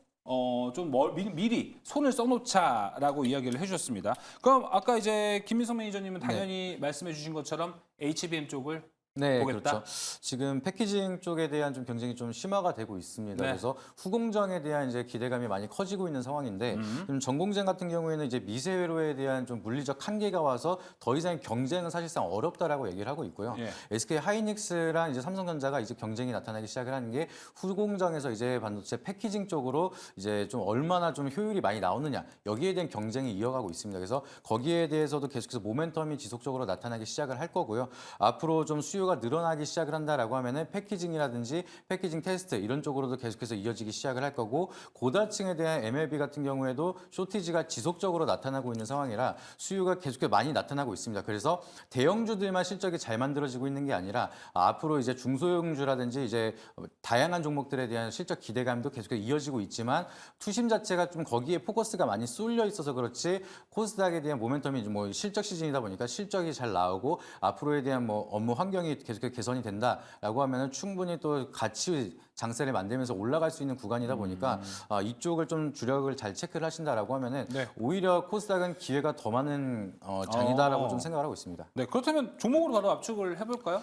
좀 미리 손을 써놓자라고 이야기를 해주셨습니다. 그럼 아까 이제 김민성 매니저님은 당연히 말씀해주신 것처럼 HBM 쪽을 네, 보겠다? 그렇죠. 지금 패키징 쪽에 대한 좀 경쟁이 좀 심화가 되고 있습니다. 네. 그래서 후공정에 대한 이제 기대감이 많이 커지고 있는 상황인데 좀 전공정 같은 경우에는 이제 미세회로에 대한 좀 물리적 한계가 와서 더 이상 경쟁은 사실상 어렵다라고 얘기를 하고 있고요. 예. SK 하이닉스랑 이제 삼성전자가 이제 경쟁이 나타나기 시작을 하는 게 후공정에서 이제 반도체 패키징 쪽으로 이제 좀 얼마나 좀 효율이 많이 나오느냐 여기에 대한 경쟁이 이어가고 있습니다. 그래서 거기에 대해서도 계속해서 모멘텀이 지속적으로 나타나기 시작을 할 거고요. 앞으로 좀 수요가 수요가 늘어나기 시작을 한다라고 하면은 패키징이라든지 패키징 테스트 이런 쪽으로도 계속해서 이어지기 시작을 할 거고 고다층에 대한 MLB 같은 경우에도 쇼티지가 지속적으로 나타나고 있는 상황이라 수요가 계속해서 많이 나타나고 있습니다. 그래서 대형주들만 실적이 잘 만들어지고 있는 게 아니라 앞으로 이제 중소형주라든지 이제 다양한 종목들에 대한 실적 기대감도 계속해서 이어지고 있지만 투심 자체가 좀 거기에 포커스가 많이 쏠려 있어서 그렇지 코스닥에 대한 모멘텀이 뭐 실적 시즌이다 보니까 실적이 잘 나오고 앞으로에 대한 뭐 업무 환경이 계속해서 개선이 된다라고 하면은 충분히 또 같이 장세를 만들면서 올라갈 수 있는 구간이다 보니까 이쪽을 좀 주력을 잘 체크를 하신다라고 하면은 네. 오히려 코스닥은 기회가 더 많은 장이다라고 좀 생각을 하고 있습니다. 네, 그렇다면 종목으로 바로 압축을 해볼까요?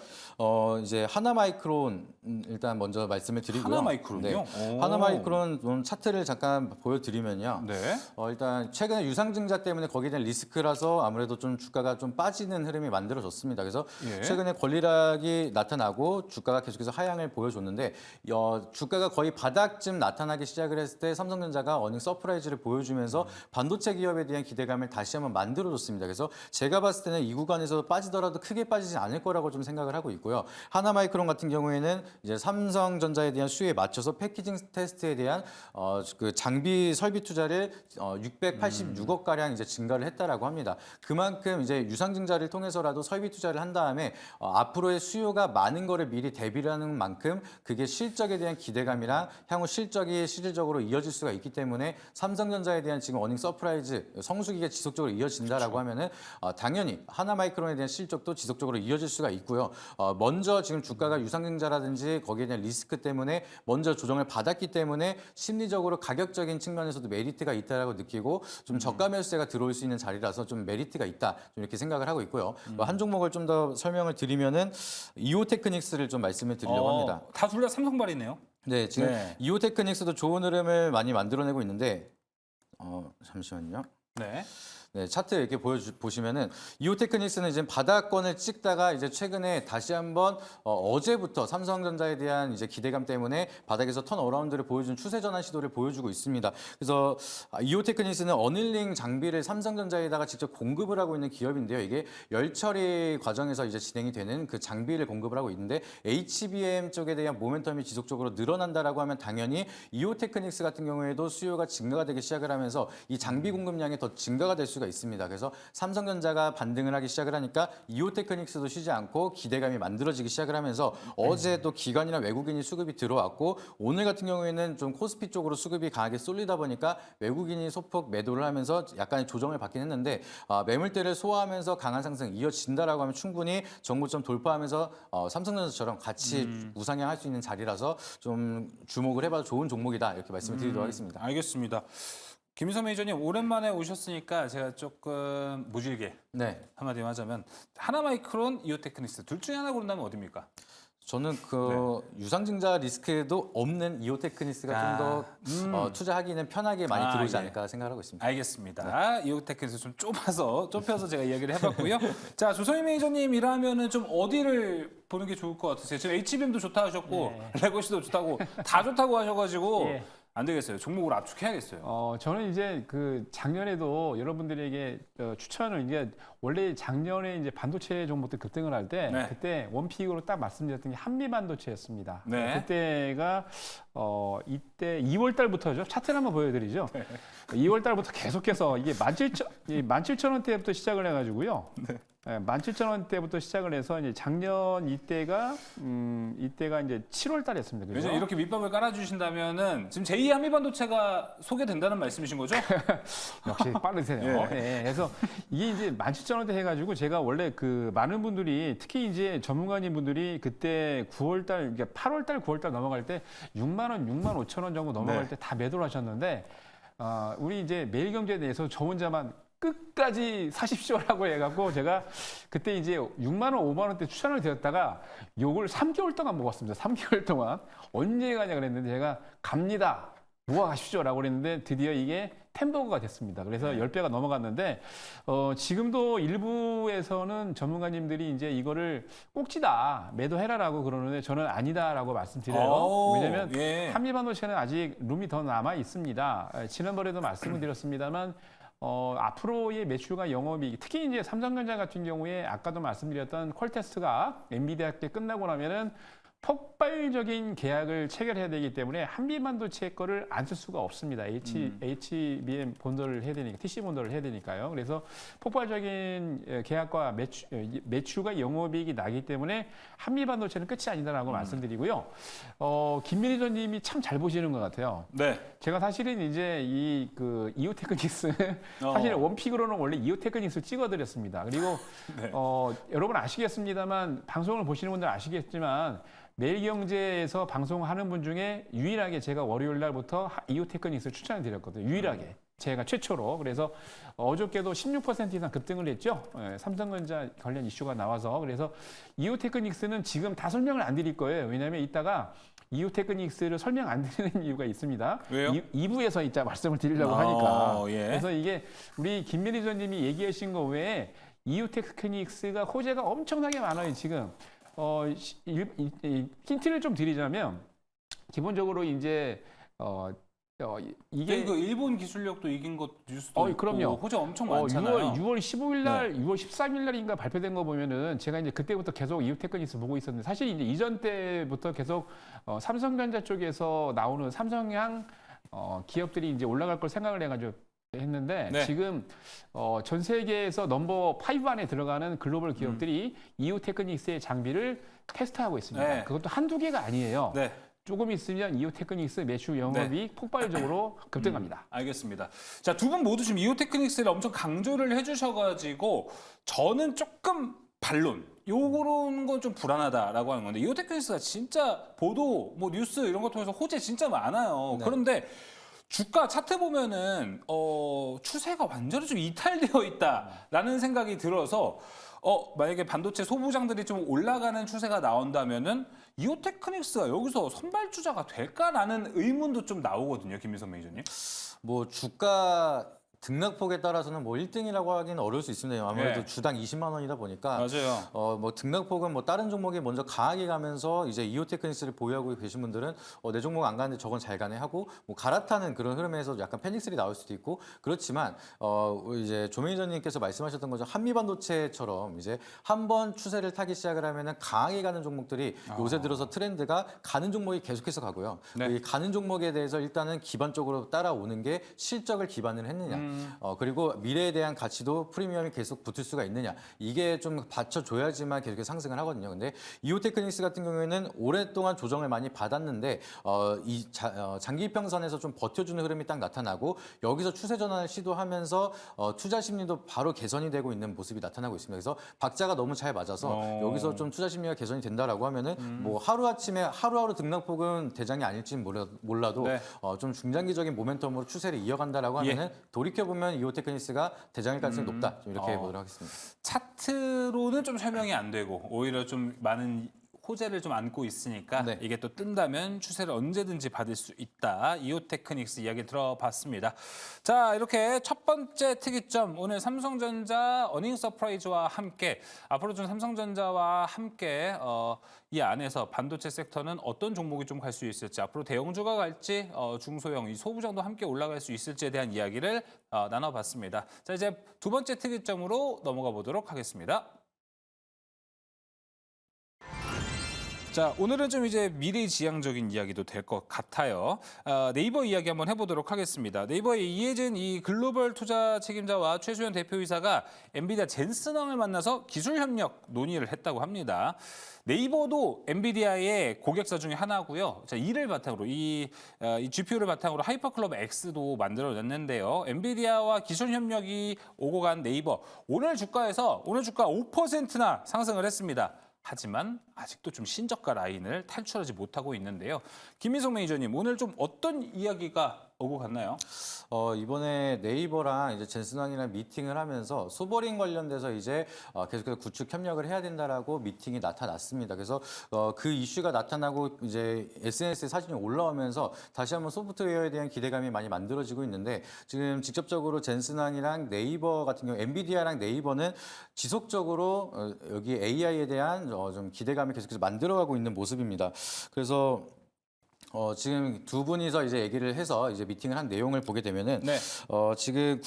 이제 하나마이크론 일단 먼저 말씀을 드리고요. 하나마이크론이요? 네. 오. 하나마이크론 좀 차트를 잠깐 보여드리면요. 네. 일단 최근에 유상증자 때문에 거기에 대한 리스크라서 아무래도 좀 주가가 좀 빠지는 흐름이 만들어졌습니다. 그래서 예. 최근에 권리락이 나타나고 주가가 계속해서 하향을 보여줬는데 주가가 거의 바닥쯤 나타나기 시작을 했을 때 삼성전자가 어닝 서프라이즈를 보여주면서 반도체 기업에 대한 기대감을 다시 한번 만들어줬습니다. 그래서 제가 봤을 때는 이 구간에서 빠지더라도 크게 빠지지 않을 거라고 좀 생각을 하고 있고요. 하나마이크론 같은 경우에는 이제 삼성전자에 대한 수요에 맞춰서 패키징 테스트에 대한 그 장비 설비 투자를 686억 가량 이제 증가를 했다라고 합니다. 그만큼 이제 유상증자를 통해서라도 설비 투자를 한 다음에 앞으로의 수요가 많은 거를 미리 대비를 하는 만큼 그게 실적에 대한 기대감이랑 향후 실적이 실질적으로 이어질 수가 있기 때문에 삼성전자에 대한 지금 어닝 서프라이즈 성수기가 지속적으로 이어진다라고 하면은 당연히 하나마이크론에 대한 실적도 지속적으로 이어질 수가 있고요. 먼저 지금 주가가 유상증자라든지 거기에 대한 리스크 때문에 먼저 조정을 받았기 때문에 심리적으로 가격적인 측면에서도 메리트가 있다라고 느끼고 좀 저가 매수세가 들어올 수 있는 자리라서 좀 메리트가 있다 좀 이렇게 생각을 하고 있고요. 한 종목을 좀 더 설명을 드리면은 이오테크닉스를 좀 말씀을 드리려고 합니다. 다 둘 다 삼성발이네요. 네, 지금 네. 이오테크닉스도 좋은 흐름을 많이 만들어내고 있는데 잠시만요. 네. 네, 차트 이렇게 보시면은 이오테크닉스는 이제 바닥권을 찍다가 이제 최근에 다시 한번 어제부터 삼성전자에 대한 이제 기대감 때문에 바닥에서 턴어라운드를 보여준 추세 전환 시도를 보여주고 있습니다. 그래서 이오테크닉스는 어닐링 장비를 삼성전자에다가 직접 공급을 하고 있는 기업인데요. 이게 열 처리 과정에서 이제 진행이 되는 그 장비를 공급을 하고 있는데 HBM 쪽에 대한 모멘텀이 지속적으로 늘어난다라고 하면 당연히 이오테크닉스 같은 경우에도 수요가 증가가 되기 시작을 하면서 이 장비 공급량이 더 증가가 될 수가 있습니다. 그래서 삼성전자가 반등을 하기 시작을 하니까 이오테크닉스도 쉬지 않고 기대감이 만들어지기 시작을 하면서 어제 또 기관이나 외국인이 수급이 들어왔고 오늘 같은 경우에는 좀 코스피 쪽으로 수급이 강하게 쏠리다 보니까 외국인이 소폭 매도를 하면서 약간의 조정을 받긴 했는데 매물대를 소화하면서 강한 상승 이어진다라고 하면 충분히 정고점 돌파하면서 삼성전자처럼 같이 우상향할 수 있는 자리라서 좀 주목을 해봐도 좋은 종목이다 이렇게 말씀을 드리도록 하겠습니다. 알겠습니다. 김희선 매니저님 오랜만에 오셨으니까 제가 조금 무질게 네. 한마디 하자면 하나마이크론, 이오테크닉스 둘 중에 하나 고른다면 어디입니까? 저는 그 유상증자 리스크도 없는 이오테크닉스가 좀 더 투자하기는 편하게 많이 들어오지 예. 않을까 생각하고 있습니다. 알겠습니다. 이오테크닉스 좀 좁혀서 제가 이야기를 해봤고요. 자, 조성희 매니저님이라면은 좀 어디를 보는 게 좋을 것 같으세요? 지금 HBM도 좋다 하셨고 레고시도 좋다고 다 좋다고 하셔가지고 예. 안 되겠어요. 종목을 압축해야겠어요. 저는 이제 그 작년에도 여러분들에게 추천을 이제 원래 작년에 이제 반도체 종목들 급등을 할 때 네. 그때 원픽으로 딱 말씀드렸던 게 한미 반도체였습니다. 네. 그때가 이때 2월 달부터죠. 차트를 한번 보여드리죠. 2월 달부터 계속해서 이게 17,000원대부터 시작을 해가지고요. 네. 17,000원대부터 시작을 해서 이제 작년 이때가 이제 7월 달이었습니다. 그죠? 매니저님 이렇게 밑밥을 깔아주신다면은 지금 제2 한미반도체가 소개된다는 말씀이신 거죠? 역시 빠르세요. 예, 그래서 이게 이제 17,000원대 해가지고 제가 원래 그 많은 분들이 특히 이제 전문가님 분들이 그때 9월달, 그러니까 8월달, 9월달 넘어갈 때 6만 원, 6만 5천 원 정도 넘어갈 네. 때 다 매도를 하셨는데 우리 이제 매일경제에 대해서 저 혼자만 끝까지 사십시오라고 해갖고 제가 그때 이제 6만 원, 5만 원대 추천을 드렸다가 요걸 3개월 동안 먹었습니다. 3개월 동안 언제 가냐 그랬는데 제가 갑니다. 모아가십시오라고 그랬는데 드디어 이게 템버거가 됐습니다. 그래서 10배가 넘어갔는데 지금도 일부에서는 전문가님들이 이제 이거를 꼭지다 매도해라라고 그러는데 저는 아니다라고 말씀드려요. 왜냐하면 예. 한미반도체는 아직 룸이 더 남아 있습니다. 지난번에도 말씀을 드렸습니다만 앞으로의 매출과 영업이익, 특히 이제 삼성전자 같은 경우에 아까도 말씀드렸던 퀄테스트가 엔비디아께 끝나고 나면은 폭발적인 계약을 체결해야 되기 때문에 한미반도체 거를 안 쓸 수가 없습니다. HBM 본더를 해야 되니까, TC 본더를 해야 되니까요. 그래서 폭발적인 계약과 매출과 영업이익이 나기 때문에 한미반도체는 끝이 아니다라고 말씀드리고요. 김 매니저님이 참 잘 보시는 것 같아요. 네. 제가 사실은 이제 이오테크닉스 사실 원픽으로는 원래 이오테크닉스 찍어드렸습니다. 그리고 네. 여러분 아시겠습니다만 방송을 보시는 분들 아시겠지만 매일경제에서 방송하는 분 중에 유일하게 제가 월요일 날부터 이오테크닉스를 추천을 드렸거든요. 유일하게. 제가 최초로. 그래서 어저께도 16% 이상 급등을 했죠. 삼성전자 관련 이슈가 나와서. 그래서 이오테크닉스는 지금 다 설명을 안 드릴 거예요. 왜냐하면 이따가 이오테크닉스를 설명 안 드리는 이유가 있습니다. 왜요? 2부에서 이따 말씀을 드리려고 하니까. 예. 그래서 이게 우리 김 매니저님이 얘기하신 거 외에 이오테크닉스가 호재가 엄청나게 많아요, 지금. 힌트를 좀 드리자면 기본적으로 이제 이게 그 일본 기술력도 이긴 것 뉴스도 있고 그럼요. 호재 엄청 많잖아요. 6월 15일 날, 6월 13일 날인가 발표된 거 보면은 제가 이제 그때부터 계속 이오테크닉스 보고 있었는데 사실 이제 이전 때부터 계속 삼성전자 쪽에서 나오는 삼성향 기업들이 이제 올라갈 걸 생각을 해가지고 했는데 네. 지금 전 세계에서 넘버 5 안에 들어가는 글로벌 기업들이 이오테크닉스의 장비를 테스트하고 있습니다. 네. 그것도 한두 개가 아니에요. 네. 조금 있으면 이오테크닉스 매출 영업이 폭발적으로 급등합니다. 알겠습니다. 자, 두 분 모두 지금 이오테크닉스를 엄청 강조를 해주셔가지고 저는 조금 반론. 요런 건 좀 불안하다라고 하는 건데 이오테크닉스가 진짜 보도, 뭐 뉴스 이런 거 통해서 호재 진짜 많아요. 네. 그런데 주가 차트 보면은 추세가 완전히 좀 이탈되어 있다라는 생각이 들어서 만약에 반도체 소부장들이 좀 올라가는 추세가 나온다면은 이오테크닉스가 여기서 선발주자가 될까라는 의문도 좀 나오거든요, 김민석 매니저님. 뭐 주가 등락폭에 따라서는 뭐 1등이라고 하기는 어려울 수 있습니다. 아무래도 네. 주당 20만 원이다 보니까 맞아요. 뭐 등락폭은 뭐 다른 종목이 먼저 강하게 가면서 이제 이오테크닉스를 보유하고 계신 분들은 내 종목 안 가는데 저건 잘 가네 하고 뭐 갈아타는 그런 흐름에서 약간 패닉셀이 나올 수도 있고 그렇지만 이제 조 매니저님께서 말씀하셨던 거죠. 한미반도체처럼 이제 한번 추세를 타기 시작을 하면은 강하게 가는 종목들이 요새 들어서 트렌드가 가는 종목이 계속해서 가고요. 네. 이 가는 종목에 대해서 일단은 기반적으로 따라오는 게 실적을 기반을 했느냐. 그리고 미래에 대한 가치도 프리미엄이 계속 붙을 수가 있느냐. 이게 좀 받쳐줘야지만 계속해서 상승을 하거든요. 근데 이오테크닉스 같은 경우에는 오랫동안 조정을 많이 받았는데 장기 이평선에서 좀 버텨주는 흐름이 딱 나타나고 여기서 추세 전환을 시도하면서 투자 심리도 바로 개선이 되고 있는 모습이 나타나고 있습니다. 그래서 박자가 너무 잘 맞아서 여기서 좀 투자 심리가 개선이 된다라고 하면은 뭐 하루아침에 하루하루 등락폭은 대장이 아닐지 몰라도 네. 좀 중장기적인 모멘텀으로 추세를 이어간다라고 하면은 돌이켜보면 이오테크닉스가 대장일 가능성이 높다. 좀 이렇게 보도록 하겠습니다. 차트로는 좀 설명이 안 되고 오히려 좀 많은 호재를 좀 안고 있으니까 네. 이게 또 뜬다면 추세를 언제든지 받을 수 있다. 이오테크닉스 이야기 들어봤습니다. 자, 이렇게 첫 번째 특이점 오늘 삼성전자 어닝 서프라이즈와 함께 앞으로 좀 삼성전자와 함께 이 안에서 반도체 섹터는 어떤 종목이 좀 갈 수 있을지 앞으로 대형주가 갈지 중소형 이 소부장도 함께 올라갈 수 있을지에 대한 이야기를 나눠봤습니다. 자, 이제 두 번째 특이점으로 넘어가 보도록 하겠습니다. 자, 오늘은 좀 이제 미래지향적인 이야기도 될 것 같아요. 네이버 이야기 한번 해보도록 하겠습니다. 네이버의 이혜진 이 글로벌 투자 책임자와 최수연 대표이사가 엔비디아 젠슨왕을 만나서 기술 협력 논의를 했다고 합니다. 네이버도 엔비디아의 고객사 중에 하나고요. 자, 이를 바탕으로 이 GPU를 바탕으로 하이퍼클럽 X도 만들어냈는데요. 엔비디아와 기술 협력이 오고 간 네이버 오늘 주가 5%나 상승을 했습니다. 하지만 아직도 좀 신저가 라인을 탈출하지 못하고 있는데요. 김민석 매니저님, 오늘 좀 어떤 이야기가 오고 갔나요? 이번에 네이버랑 이제 젠슨왕이랑 미팅을 하면서 소버링 관련돼서 이제 계속해서 구축 협력을 해야 된다라고 미팅이 나타났습니다. 그래서 그 이슈가 나타나고 이제 SNS에 사진이 올라오면서 다시 한번 소프트웨어에 대한 기대감이 많이 만들어지고 있는데 지금 직접적으로 젠슨왕이랑 네이버 같은 경우 엔비디아랑 네이버는 지속적으로 여기 AI에 대한 좀 기대감을 계속해서 만들어가고 있는 모습입니다. 그래서 지금 두 분이서 이제 얘기를 해서 이제 미팅을 한 내용을 보게 되면은 네. 지금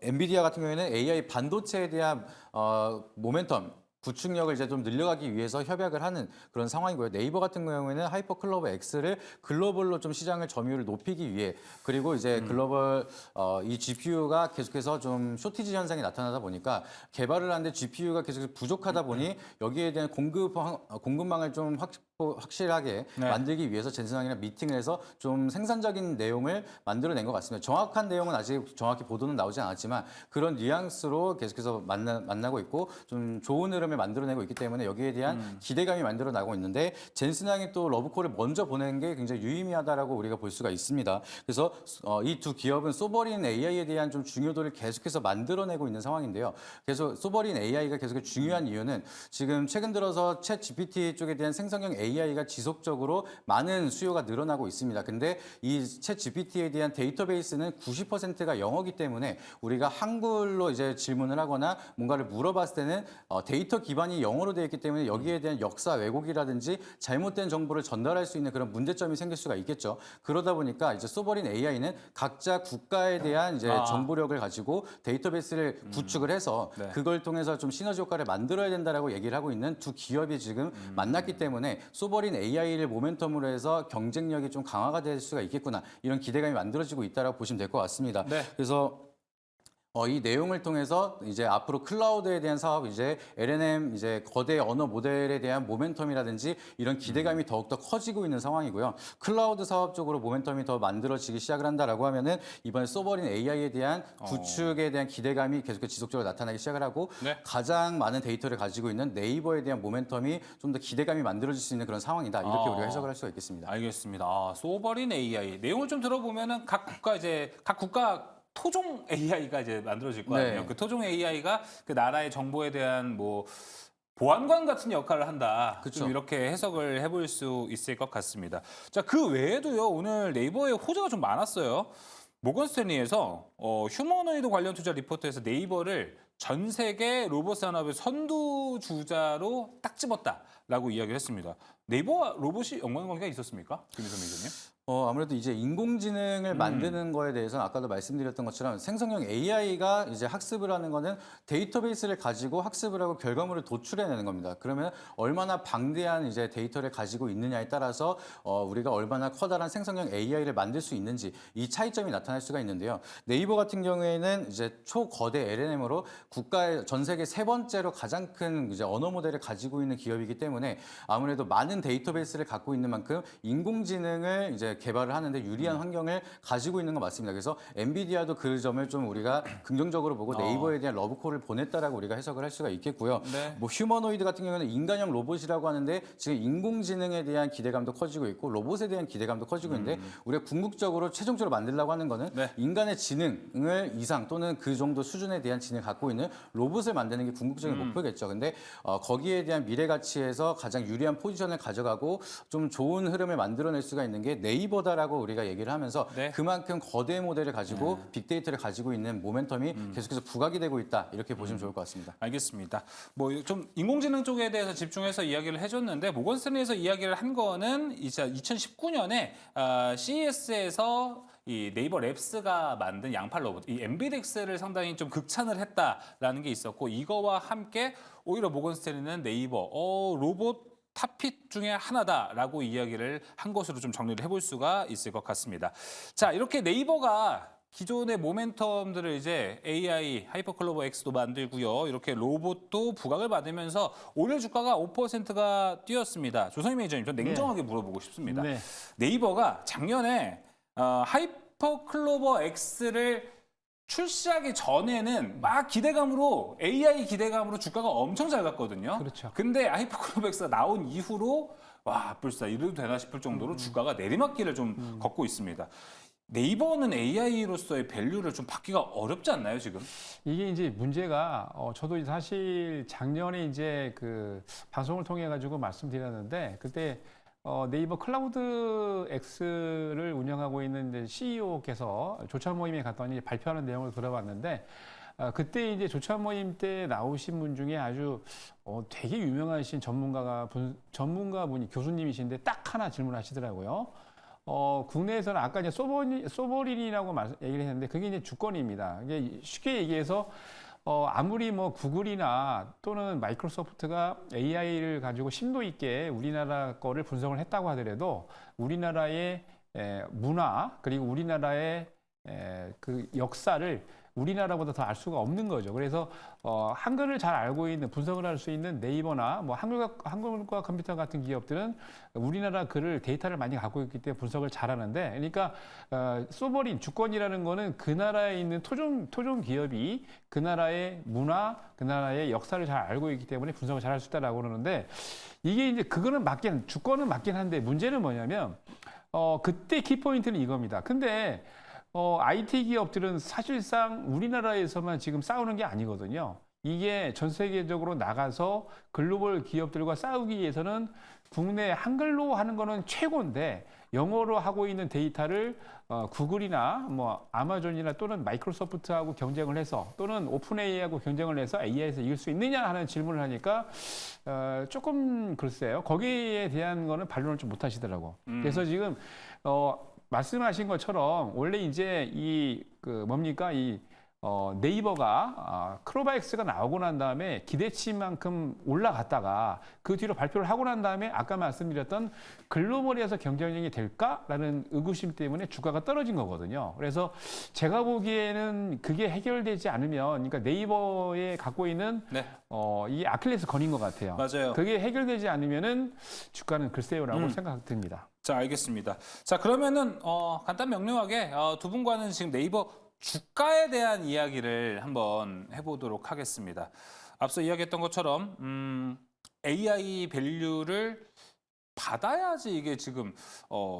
엔비디아 같은 경우에는 AI 반도체에 대한 모멘텀 구축력을 이제 좀 늘려가기 위해서 협약을 하는 그런 상황이고요. 네이버 같은 경우에는 하이퍼클로버 X를 글로벌로 좀 시장을 점유율을 높이기 위해 그리고 이제 글로벌 이 GPU가 계속해서 좀 쇼티지 현상이 나타나다 보니까 개발을 하는데 GPU가 계속 부족하다 보니 여기에 대한 공급망을 좀 확실하게 네. 만들기 위해서 젠슨항이랑 미팅을 해서 좀 생산적인 내용을 만들어낸 것 같습니다. 정확한 내용은 아직 정확히 보도는 나오지 않았지만 그런 뉘앙스로 계속해서 만나고 있고 좀 좋은 흐름을 만들어내고 있기 때문에 여기에 대한 기대감이 만들어나고 있는데 젠슨항이 또 러브콜을 먼저 보낸 게 굉장히 유의미하다라고 우리가 볼 수가 있습니다. 그래서 이 두 기업은 소버린 AI에 대한 좀 중요도를 계속해서 만들어내고 있는 상황인데요. 그래서 소버린 AI가 계속 중요한 이유는 지금 최근 들어서 챗 GPT 쪽에 대한 생성형 AI가 지속적으로 많은 수요가 늘어나고 있습니다. 근데 이 챗 GPT에 대한 데이터베이스는 90%가 영어이기 때문에 우리가 한글로 이제 질문을 하거나 뭔가를 물어봤을 때는 데이터 기반이 영어로 되어 있기 때문에 여기에 대한 역사 왜곡이라든지 잘못된 정보를 전달할 수 있는 그런 문제점이 생길 수가 있겠죠. 그러다 보니까 이제 소버린 AI는 각자 국가에 대한 이제 정보력을 가지고 데이터베이스를 구축을 해서 네. 그걸 통해서 좀 시너지 효과를 만들어야 된다라고 얘기를 하고 있는 두 기업이 지금 만났기 때문에 소버린 AI를 모멘텀으로 해서 경쟁력이 좀 강화가 될 수가 있겠구나 이런 기대감이 만들어지고 있다라고 보시면 될 것 같습니다. 네. 그래서 이 내용을 통해서 이제 앞으로 클라우드에 대한 사업, 이제 LLM, 이제 거대 언어 모델에 대한 모멘텀이라든지 이런 기대감이 더욱더 커지고 있는 상황이고요. 클라우드 사업 쪽으로 모멘텀이 더 만들어지기 시작을 한다라고 하면은 이번에 소버린 AI에 대한 구축에 대한 기대감이 계속 지속적으로 나타나기 시작을 하고 네. 가장 많은 데이터를 가지고 있는 네이버에 대한 모멘텀이 좀 더 기대감이 만들어질 수 있는 그런 상황이다. 이렇게 우리가 해석을 할 수가 있겠습니다. 알겠습니다. 소버린 AI 내용을 좀 들어보면은 각 국가 토종 AI가 이제 만들어질 거 아니에요. 네. 그 토종 AI가 그 나라의 정보에 대한 뭐 보안관 같은 역할을 한다. 그쵸. 좀 이렇게 해석을 해볼 수 있을 것 같습니다. 자, 그 외에도요. 오늘 네이버에 호재가 좀 많았어요. 모건 스탠리에서 휴머노이드 관련 투자 리포트에서 네이버를 전 세계 로봇 산업의 선두주자로 딱 집었다라고 이야기를 했습니다. 네이버와 로봇이 연관관계가 있었습니까? 김희선 매니저님? 아무래도 이제 인공지능을 만드는 거에 대해서는 아까도 말씀드렸던 것처럼 생성형 AI가 이제 학습을 하는 거는 데이터베이스를 가지고 학습을 하고 결과물을 도출해내는 겁니다. 그러면 얼마나 방대한 이제 데이터를 가지고 있느냐에 따라서 우리가 얼마나 커다란 생성형 AI를 만들 수 있는지 이 차이점이 나타날 수가 있는데요. 네이버 같은 경우에는 이제 초거대 LLM으로 국가의 전 세계 세 번째로 가장 큰 이제 언어 모델을 가지고 있는 기업이기 때문에 아무래도 많은 데이터베이스를 갖고 있는 만큼 인공지능을 이제 개발을 하는데 유리한 환경을 가지고 있는 건 맞습니다. 그래서 엔비디아도 그 점을 좀 우리가 긍정적으로 보고 네이버에 대한 러브콜을 보냈다라고 우리가 해석을 할 수가 있겠고요. 네. 뭐 휴머노이드 같은 경우는 인간형 로봇이라고 하는데 지금 인공지능에 대한 기대감도 커지고 있고 로봇에 대한 기대감도 커지고 있는데 우리가 궁극적으로 최종적으로 만들려고 하는 거는 네. 인간의 지능을 이상 또는 그 정도 수준에 대한 지능을 갖고 있는 로봇을 만드는 게 궁극적인 목표겠죠. 근데 거기에 대한 미래 가치에서 가장 유리한 포지션을 가져가고 좀 좋은 흐름을 만들어낼 수가 있는 게 네이버다라고 우리가 얘기를 하면서 네. 그만큼 거대 모델을 가지고 빅데이터를 가지고 있는 모멘텀이 계속해서 부각이 되고 있다 이렇게 보시면 좋을 것 같습니다. 알겠습니다. 뭐 좀 인공지능 쪽에 대해서 집중해서 이야기를 해줬는데 모건 스탠리에서 이야기를 한 거는 이제 2019년에 CES에서 이 네이버 랩스가 만든 양팔 로봇, 이 엠비덱스를 상당히 좀 극찬을 했다라는 게 있었고 이거와 함께 오히려 모건 스탠리는 네이버 로봇 탑핏 중에 하나다라고 이야기를 한 것으로 좀 정리를 해볼 수가 있을 것 같습니다. 자, 이렇게 네이버가 기존의 모멘텀들을 이제 AI, 하이퍼클로버 X도 만들고요. 이렇게 로봇도 부각을 받으면서 오늘 주가가 5%가 뛰었습니다. 조성희 매니저님, 전 냉정하게 물어보고 싶습니다. 네. 네이버가 작년에 하이퍼클로버 X를 출시하기 전에는 막 기대감으로 AI 기대감으로 주가가 엄청 잘 갔거든요. 그렇죠. 근데 하이퍼클로버 X가 나온 이후로 와, 불사 이래도 되나 싶을 정도로 주가가 내리막길을 좀 걷고 있습니다. 네이버는 AI로서의 밸류를 좀 받기가 어렵지 않나요, 지금? 이게 이제 문제가 저도 사실 작년에 이제 그 방송을 통해 가지고 말씀드렸는데 그때 네이버 클라우드 X를 운영하고 있는 이제 CEO께서 조찬 모임에 갔더니 발표하는 내용을 들어봤는데 그때 이제 조찬 모임 때 나오신 분 중에 아주 되게 유명하신 전문가분이 교수님이신데 딱 하나 질문하시더라고요. 국내에서는 아까 이제 소버린이라고 얘기를 했는데 그게 이제 주권입니다. 이게 쉽게 얘기해서 아무리 뭐 구글이나 또는 마이크로소프트가 AI를 가지고 심도 있게 우리나라 거를 분석을 했다고 하더라도 우리나라의 문화 그리고 우리나라의 그 역사를 우리나라보다 더 알 수가 없는 거죠. 그래서 한글을 잘 알고 있는 분석을 할 수 있는 네이버나 뭐 한글과 컴퓨터 같은 기업들은 우리나라 글을 데이터를 많이 갖고 있기 때문에 분석을 잘하는데, 그러니까 소버린 주권이라는 거는 그 나라에 있는 토종 기업이 그 나라의 문화, 그 나라의 역사를 잘 알고 있기 때문에 분석을 잘 할 수 있다라고 그러는데, 이게 이제 그거는 주권은 맞긴 한데 문제는 뭐냐면 그때 키포인트는 이겁니다. 근데 IT 기업들은 사실상 우리나라에서만 지금 싸우는 게 아니거든요. 이게 전 세계적으로 나가서 글로벌 기업들과 싸우기 위해서는 국내 한글로 하는 거는 최고인데 영어로 하고 있는 데이터를 구글이나 뭐 아마존이나 또는 마이크로소프트하고 경쟁을 해서 또는 오픈 AI하고 경쟁을 해서 AI에서 이길 수 있느냐 하는 질문을 하니까 조금 글쎄요. 거기에 대한 거는 반론을 좀 못 하시더라고. 그래서 지금 말씀하신 것처럼 원래 이제 네이버가 크로바엑스가 나오고 난 다음에 기대치만큼 올라갔다가 그 뒤로 발표를 하고 난 다음에 아까 말씀드렸던 글로벌에서 경쟁력이 될까라는 의구심 때문에 주가가 떨어진 거거든요. 그래서 제가 보기에는 그게 해결되지 않으면, 그러니까 네이버에 갖고 있는 네. 이 아킬레스 건인 것 같아요. 맞아요. 그게 해결되지 않으면은 주가는 글쎄요라고 생각됩니다. 자, 알겠습니다. 자, 그러면은 간단 명료하게 두 분과는 지금 네이버 주가에 대한 이야기를 한번 해보도록 하겠습니다. 앞서 이야기했던 것처럼 AI 밸류를 받아야지 이게 지금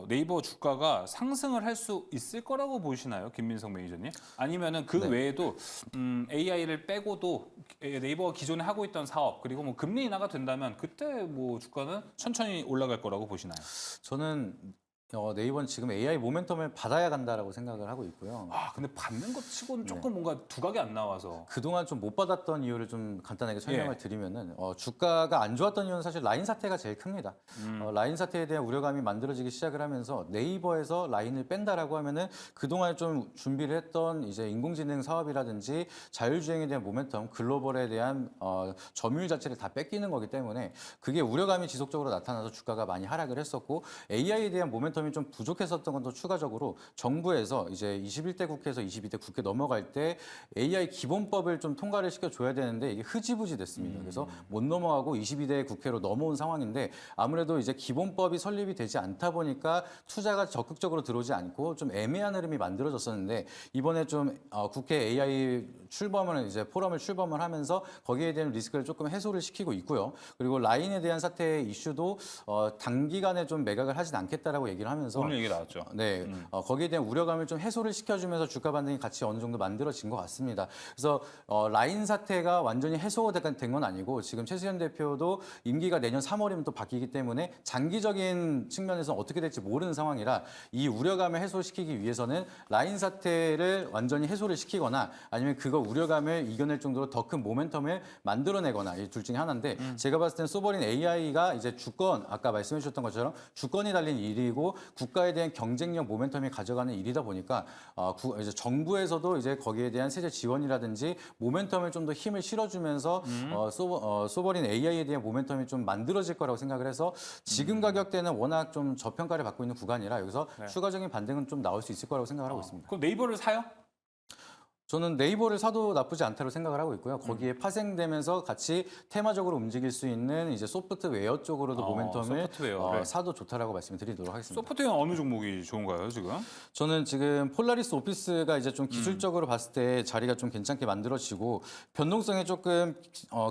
네이버 주가가 상승을 할 수 있을 거라고 보시나요, 김민석 매니저님? 아니면은 그 네. 외에도 AI를 빼고도 네이버가 기존에 하고 있던 사업 그리고 뭐 금리 인하가 된다면 그때 뭐 주가는 천천히 올라갈 거라고 보시나요? 저는 네이버는 지금 AI 모멘텀을 받아야 간다라고 생각을 하고 있고요. 아, 근데 받는 것 치고는 조금 뭔가 두각이 안 나와서. 그동안 좀 못 받았던 이유를 좀 간단하게 설명을 예. 드리면은 주가가 안 좋았던 이유는 사실 라인 사태가 제일 큽니다. 라인 사태에 대한 우려감이 만들어지기 시작을 하면서 네이버에서 라인을 뺀다라고 하면은 그동안 좀 준비를 했던 이제 인공지능 사업이라든지 자율주행에 대한 모멘텀, 글로벌에 대한 점유율 자체를 다 뺏기는 거기 때문에 그게 우려감이 지속적으로 나타나서 주가가 많이 하락을 했었고, AI에 대한 모멘텀이 좀 부족했었던 건 더 추가적으로 정부에서 이제 21대 국회에서 22대 국회 넘어갈 때 AI 기본법을 좀 통과를 시켜줘야 되는데 이게 흐지부지 됐습니다. 그래서 못 넘어가고 22대 국회로 넘어온 상황인데, 아무래도 이제 기본법이 설립이 되지 않다 보니까 투자가 적극적으로 들어오지 않고 좀 애매한 흐름이 만들어졌었는데, 이번에 좀 국회 AI 이제 포럼을 출범을 하면서 거기에 대한 리스크를 조금 해소를 시키고 있고요. 그리고 라인에 대한 사태의 이슈도 단기간에 좀 매각을 하진 않겠다라고 얘기를 하면서 오늘 얘기 나왔죠. 네, 거기에 대한 우려감을 좀 해소를 시켜주면서 주가 반등이 같이 어느 정도 만들어진 것 같습니다. 그래서 라인 사태가 완전히 해소된 건 아니고, 지금 최수현 대표도 임기가 내년 3월이면 또 바뀌기 때문에 장기적인 측면에서 어떻게 될지 모르는 상황이라 이 우려감을 해소시키기 위해서는 라인 사태를 완전히 해소를 시키거나 아니면 그거 우려감을 이겨낼 정도로 더 큰 모멘텀을 만들어내거나, 이 둘 중에 하나인데, 제가 봤을 땐 소버린 AI가 이제 주권, 아까 말씀해 주셨던 것처럼 주권이 달린 일이고 국가에 대한 경쟁력 모멘텀이 가져가는 일이다 보니까 이제 정부에서도 이제 거기에 대한 세제 지원이라든지 모멘텀을 좀 더 힘을 실어주면서 소버린 AI에 대한 모멘텀이 좀 만들어질 거라고 생각을 해서, 지금 가격대는 워낙 좀 저평가를 받고 있는 구간이라 여기서 추가적인 반등은 좀 나올 수 있을 거라고 생각을 하고 있습니다. 그럼 네이버를 사요? 저는 네이버를 사도 나쁘지 않다고 생각을 하고 있고요. 거기에 파생되면서 같이 테마적으로 움직일 수 있는 이제 소프트웨어 쪽으로도 모멘텀을 소프트웨어를. 사도 좋다라고 말씀드리도록 하겠습니다. 소프트웨어 어느 종목이 좋은가요, 지금? 저는 지금 폴라리스 오피스가 이제 좀 기술적으로 봤을 때 자리가 좀 괜찮게 만들어지고 변동성이 조금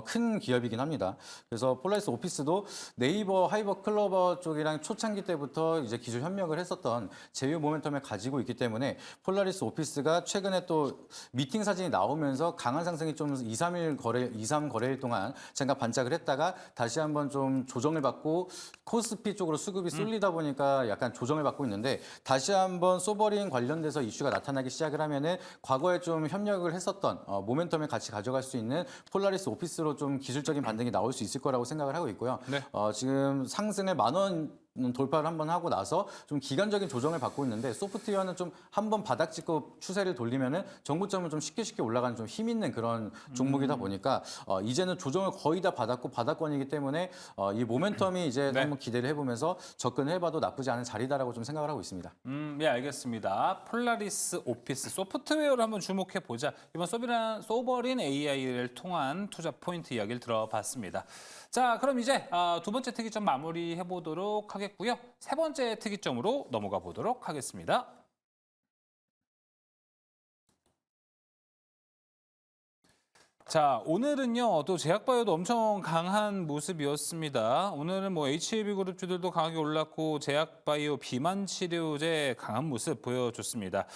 큰 기업이긴 합니다. 그래서 폴라리스 오피스도 네이버, 하이버, 클로버 쪽이랑 초창기 때부터 이제 기술 협력을 했었던 제휴 모멘텀을 가지고 있기 때문에 폴라리스 오피스가 최근에 또 미팅 사진이 나오면서 강한 상승이 좀 2, 3 거래일 동안 잠깐 반짝을 했다가 다시 한번 좀 조정을 받고 코스피 쪽으로 수급이 쏠리다 보니까 약간 조정을 받고 있는데, 다시 한번 소버린 관련돼서 이슈가 나타나기 시작을 하면은 과거에 좀 협력을 했었던 모멘텀을 같이 가져갈 수 있는 폴라리스 오피스로 좀 기술적인 반등이 나올 수 있을 거라고 생각을 하고 있고요. 네. 지금 상승을 10,000원 돌파를 한번 하고 나서 좀 기간적인 조정을 받고 있는데 소프트웨어는 좀 한번 바닥 찍고 추세를 돌리면은 정고점을 좀 쉽게 올라가는 좀 힘 있는 그런 종목이다 보니까 이제는 조정을 거의 다 받았고 바닥권이기 때문에 이 모멘텀이 이제 네. 한번 기대를 해보면서 접근을 해봐도 나쁘지 않은 자리다라고 좀 생각을 하고 있습니다. 예, 알겠습니다. 폴라리스 오피스 소프트웨어를 한번 주목해 보자. 이번 소버린 AI를 통한 투자 포인트 이야기를 들어봤습니다. 자, 그럼 이제 두 번째 특이점 마무리해 보도록 하겠고요. 세 번째 특이점으로 넘어가 보도록 하겠습니다. 자, 오늘은요, 또 제약바이오도 엄청 강한 모습이었습니다. 오늘은 뭐 HAB그룹주들도 강하게 올랐고, 제약바이오 비만 치료제 강한 모습 보여줬습니다.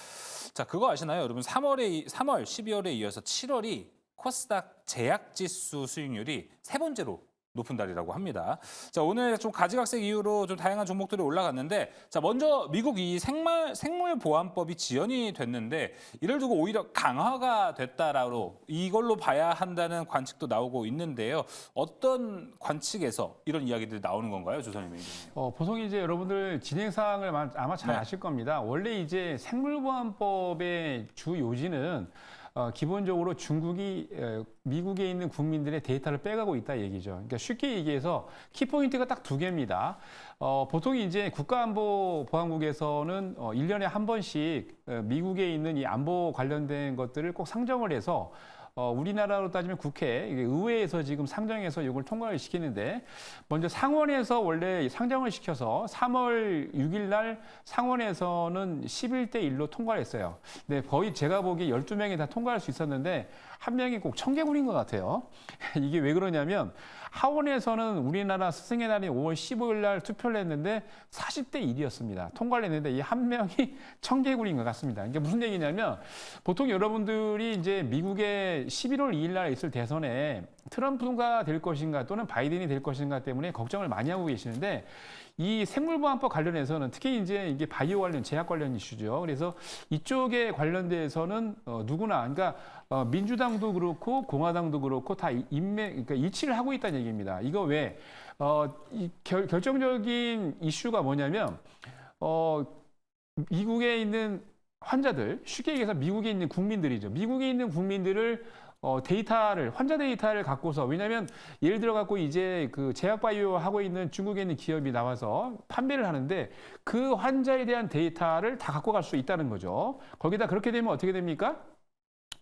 자, 그거 아시나요? 여러분, 3월, 12월에 이어서 7월이 코스닥 제약지수 수익률이 세 번째로 높은 달이라고 합니다. 자, 오늘 좀 가지각색 이후로 좀 다양한 종목들이 올라갔는데, 자, 먼저 미국 이 생물보안법이 지연이 됐는데, 이를 두고 오히려 강화가 됐다라고 이걸로 봐야 한다는 관측도 나오고 있는데요. 어떤 관측에서 이런 이야기들이 나오는 건가요, 조선님 의원님? 보통 이제 여러분들 진행 사항을 아마 잘 네. 아실 겁니다. 원래 이제 생물보안법의 주 요지는 기본적으로 중국이 미국에 있는 국민들의 데이터를 빼가고 있다 얘기죠. 그러니까 쉽게 얘기해서 키포인트가 딱 두 개입니다. 보통 이제 국가안보보안국에서는 1년에 한 번씩 미국에 있는 이 안보 관련된 것들을 꼭 상정을 해서 우리나라로 따지면 국회, 의회에서 지금 상정해서 이걸 통과를 시키는데 먼저 상원에서 원래 상정을 시켜서 3월 6일 날 상원에서는 11대 1로 통과를 했어요. 근데 거의 제가 보기에 12명이 다 통과할 수 있었는데 한 명이 꼭 청개구리인 것 같아요. 이게 왜 그러냐면 하원에서는 우리나라 스승의 날인 5월 15일 날 투표를 했는데 40대 1이었습니다. 통과를 했는데 이 한 명이 청개구리인 것 같습니다. 그러니까 무슨 얘기냐면 보통 여러분들이 이제 미국의 11월 2일 날 있을 대선에 트럼프가 될 것인가 또는 바이든이 될 것인가 때문에 걱정을 많이 하고 계시는데 이 생물보안법 관련해서는 특히 이제 이게 바이오 관련, 제약 관련 이슈죠. 그래서 이쪽에 관련돼서는 누구나, 그러니까 민주당도 그렇고 공화당도 그렇고 다 그러니까 일치를 하고 있다는 얘기입니다. 이거 왜? 결정적인 이슈가 뭐냐면 미국에 있는 환자들, 쉽게 얘기해서 미국에 있는 국민들이죠. 미국에 있는 국민들을 환자 데이터를 갖고서, 왜냐하면 예를 들어 갖고 이제 그 제약바이오 하고 있는 중국에 있는 기업이 나와서 판매를 하는데 그 환자에 대한 데이터를 다 갖고 갈 수 있다는 거죠. 거기다 그렇게 되면 어떻게 됩니까?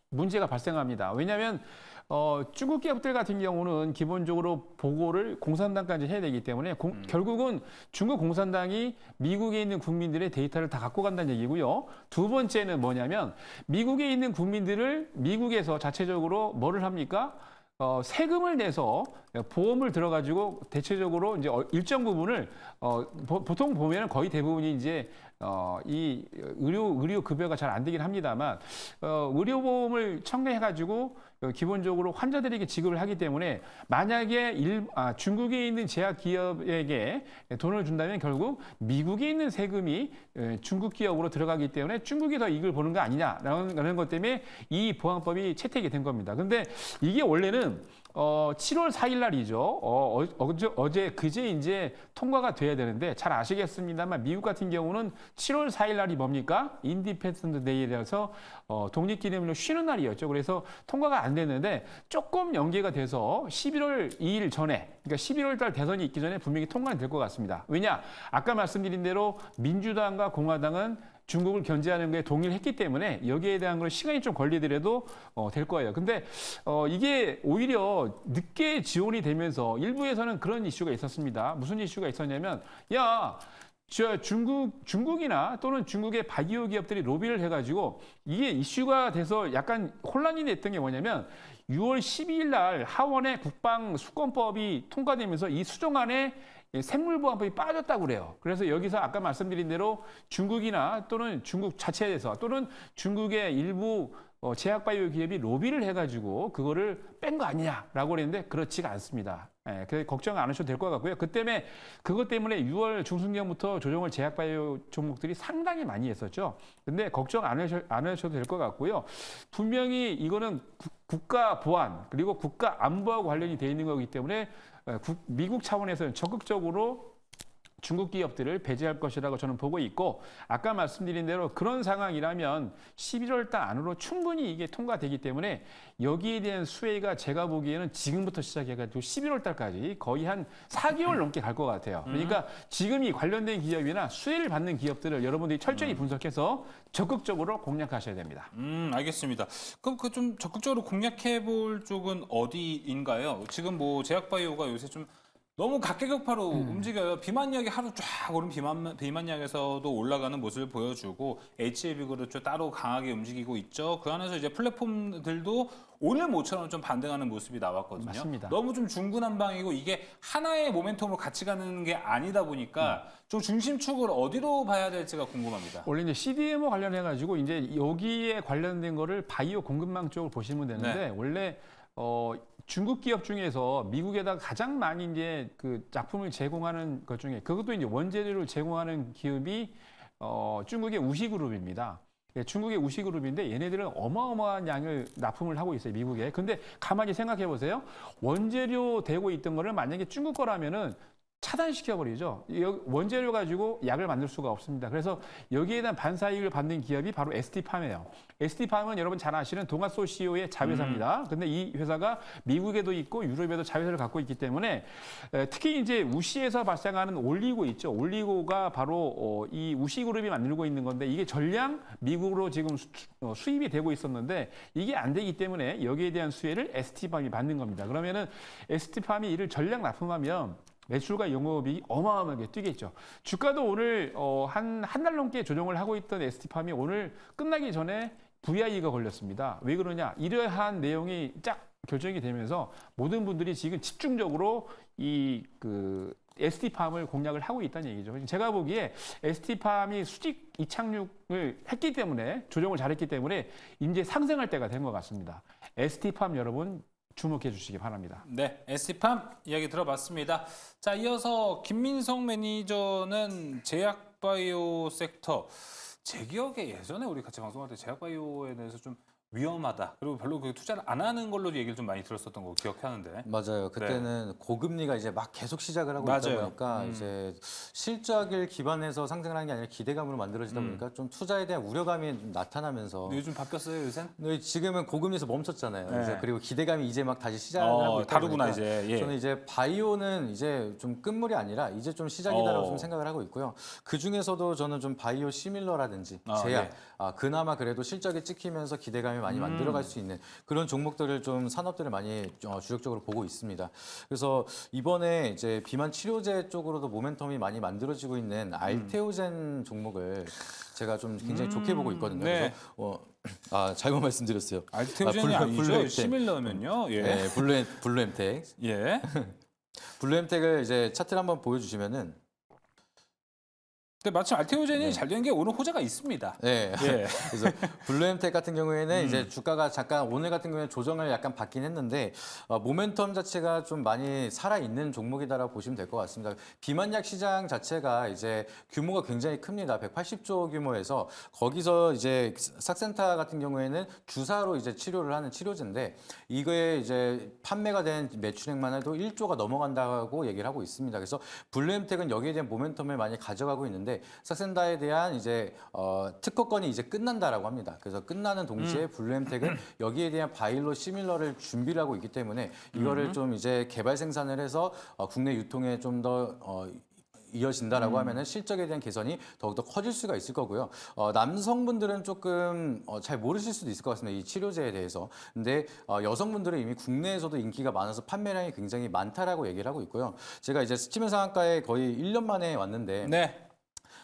문제가 발생합니다. 왜냐하면 중국 기업들 같은 경우는 기본적으로 보고를 공산당까지 해야 되기 때문에 결국은 중국 공산당이 미국에 있는 국민들의 데이터를 다 갖고 간다는 얘기고요. 두 번째는 뭐냐면 미국에 있는 국민들을 미국에서 자체적으로 뭐를 합니까? 세금을 내서 보험을 들어가지고 대체적으로 이제 일정 부분을 보통 보면 거의 대부분이 이제 이 의료 급여가 잘 안 되긴 합니다만 의료보험을 청구해가지고 기본적으로 환자들에게 지급을 하기 때문에 만약에 중국에 있는 제약 기업에게 돈을 준다면 결국 미국에 있는 세금이 중국 기업으로 들어가기 때문에 중국이 더 이익을 보는 거 아니냐라는 것 때문에 이 보안법이 채택이 된 겁니다. 근데 이게 원래는 7월 4일 날이죠. 그제 이제 통과가 돼야 되는데 잘 아시겠습니다만 미국 같은 경우는 7월 4일 날이 뭡니까? 인디펜던트 데이라서 독립기념일로 쉬는 날이었죠. 그래서 통과가 안 됐는데 조금 연기가 돼서 11월 2일 전에, 그러니까 11월 달 대선이 있기 전에 분명히 통과는 될 것 같습니다. 왜냐? 아까 말씀드린 대로 민주당과 공화당은 중국을 견제하는 게 동의를 했기 때문에 여기에 대한 걸 시간이 좀 걸리더라도 될 거예요. 근데 이게 오히려 늦게 지원이 되면서 일부에서는 그런 이슈가 있었습니다. 무슨 이슈가 있었냐면 중국이나 또는 중국의 바이오 기업들이 로비를 해가지고 이게 이슈가 돼서 약간 혼란이 됐던 게 뭐냐면 6월 12일 날 하원의 국방수권법이 통과되면서 이 수정안에 생물보안법이 빠졌다고 그래요. 그래서 여기서 아까 말씀드린 대로 중국이나 또는 중국 자체에서 또는 중국의 일부 제약바이오 기업이 로비를 해가지고 그거를 뺀 거 아니냐라고 그랬는데 그렇지가 않습니다. 그래서 걱정 안 하셔도 될 것 같고요. 그것 때문에 6월 중순경부터 조정을 제약바이오 종목들이 상당히 많이 했었죠. 근데 걱정 안 하셔도 될 것 같고요. 분명히 이거는 국가 보안 그리고 국가 안보하고 관련이 돼 있는 거기 때문에 미국 차원에서는 적극적으로 중국 기업들을 배제할 것이라고 저는 보고 있고 아까 말씀드린 대로 그런 상황이라면 11월 달 안으로 충분히 이게 통과되기 때문에 여기에 대한 수혜가 제가 보기에는 지금부터 시작해가지고 11월 달까지 거의 한 4개월 넘게 갈 것 같아요. 그러니까 지금 이 관련된 기업이나 수혜를 받는 기업들을 여러분들이 철저히 분석해서 적극적으로 공략하셔야 됩니다. 알겠습니다. 그럼 그 좀 적극적으로 공략해 볼 쪽은 어디인가요? 지금 뭐 제약바이오가 요새 좀 너무 각계격파로 움직여요. 비만약이 하루 쫙 오른 비만약에서도 올라가는 모습을 보여주고 HAB그룹도 따로 강하게 움직이고 있죠. 그 안에서 이제 플랫폼들도 오늘 모처럼 좀 반등하는 모습이 나왔거든요. 맞습니다. 너무 좀 중구난방이고 이게 하나의 모멘텀으로 같이 가는 게 아니다 보니까 좀 중심축을 어디로 봐야 될지가 궁금합니다. 원래 이제 CDMO 관련해 가지고 이제 여기에 관련된 거를 바이오 공급망 쪽을 보시면 되는데 네. 원래 중국 기업 중에서 미국에다가 가장 많이 이제 그 작품을 제공하는 것 중에 그것도 이제 원재료를 제공하는 기업이 중국의 우시그룹입니다. 예, 중국의 우시그룹인데 얘네들은 어마어마한 양을 납품을 하고 있어요, 미국에. 근데 가만히 생각해 보세요. 원재료 되고 있던 거를 만약에 중국 거라면은 차단시켜버리죠. 원재료 가지고 약을 만들 수가 없습니다. 그래서 여기에 대한 반사이익을 받는 기업이 바로 ST팜이에요. ST팜은 여러분 잘 아시는 동아소시오의 자회사입니다. 근데 이 회사가 미국에도 있고 유럽에도 자회사를 갖고 있기 때문에 특히 이제 우시에서 발생하는 올리고 있죠. 올리고가 바로 이 우시그룹이 만들고 있는 건데 이게 전량 미국으로 지금 수입이 되고 있었는데 이게 안 되기 때문에 여기에 대한 수혜를 ST팜이 받는 겁니다. 그러면은 ST팜이 이를 전량 납품하면 매출과 영업이익이 어마어마하게 뛰겠죠. 주가도 오늘 한 달 넘게 조정을 하고 있던 ST팜이 오늘 끝나기 전에 VI가 걸렸습니다. 왜 그러냐? 이러한 내용이 쫙 결정이 되면서 모든 분들이 지금 집중적으로 ST팜을 공략을 하고 있다는 얘기죠. 제가 보기에 ST팜이 수직 이착륙을 했기 때문에 조정을 잘했기 때문에 이제 상승할 때가 된 것 같습니다. ST팜 여러분 주목해 주시기 바랍니다. 네, ST팜 이야기 들어봤습니다. 자, 이어서 김민성 매니저는 제약바이오 섹터. 제 기억에 예전에 우리 같이 방송할 때 제약바이오에 대해서 좀 위험하다. 그리고 별로 그 투자를 안 하는 걸로 얘기를 좀 많이 들었었던 거 기억하는데. 맞아요. 그때는 고금리가 이제 막 계속 시작을 하고 있다 맞아요. 보니까 이제 실적을 기반해서 상승을 하는 게 아니라 기대감으로 만들어지다 보니까 좀 투자에 대한 우려감이 좀 나타나면서 근데 요즘 바뀌었어요, 요새? 근데 지금은 고금리에서 멈췄잖아요. 네. 이제 그리고 기대감이 이제 막 다시 시작을 하고 있다 다르구나 보니까 이제. 예. 저는 이제 바이오는 이제 좀 끝물이 아니라 이제 좀 시작이다라고 좀 생각을 하고 있고요. 그 중에서도 저는 좀 바이오 시밀러라든지 제약, 예. 그나마 그래도 실적이 찍히면서 기대감이 많이 만들어갈 수 있는 그런 종목들을 좀 산업들을 많이 주력적으로 보고 있습니다. 그래서 이번에 이제 비만 치료제 쪽으로도 모멘텀이 많이 만들어지고 있는 알테오젠 종목을 제가 좀 굉장히 좋게 보고 있거든요. 네. 그래서 잘못 말씀드렸어요. 알테오젠이 아니죠? 블루엠텍. 시밀러면요. 예. 네, 블루엠텍. 예. 블루엠텍을 이제 차트를 한번 보여주시면은 근데 마침 알테오젠이 잘 된 게 오늘 호재가 있습니다. 네. 예. 그래서 블루엠텍 같은 경우에는 이제 주가가 잠깐 오늘 같은 경우에 조정을 약간 받긴 했는데 모멘텀 자체가 좀 많이 살아 있는 종목이다라고 보시면 될 것 같습니다. 비만약 시장 자체가 이제 규모가 굉장히 큽니다. 180조 규모에서 거기서 이제 삭센타 같은 경우에는 주사로 이제 치료를 하는 치료제인데 이거에 이제 판매가 된 매출액만 해도 1조가 넘어간다고 얘기를 하고 있습니다. 그래서 블루엠텍은 여기에 대한 모멘텀을 많이 가져가고 있는데 삭센다에 대한 이제 특허권이 이제 끝난다라고 합니다. 그래서 끝나는 동시에 블루엠텍은 여기에 대한 바이오 시밀러를 준비를 하고 있기 때문에 이거를 좀 이제 개발 생산을 해서 국내 유통에 좀 더 이어진다라고 하면은 실적에 대한 개선이 더욱더 커질 수가 있을 거고요. 남성분들은 조금 잘 모르실 수도 있을 것 같습니다. 이 치료제에 대해서. 근데 여성분들은 이미 국내에서도 인기가 많아서 판매량이 굉장히 많다라고 얘기를 하고 있고요. 제가 이제 스치면 상한가에 거의 1년 만에 왔는데 네.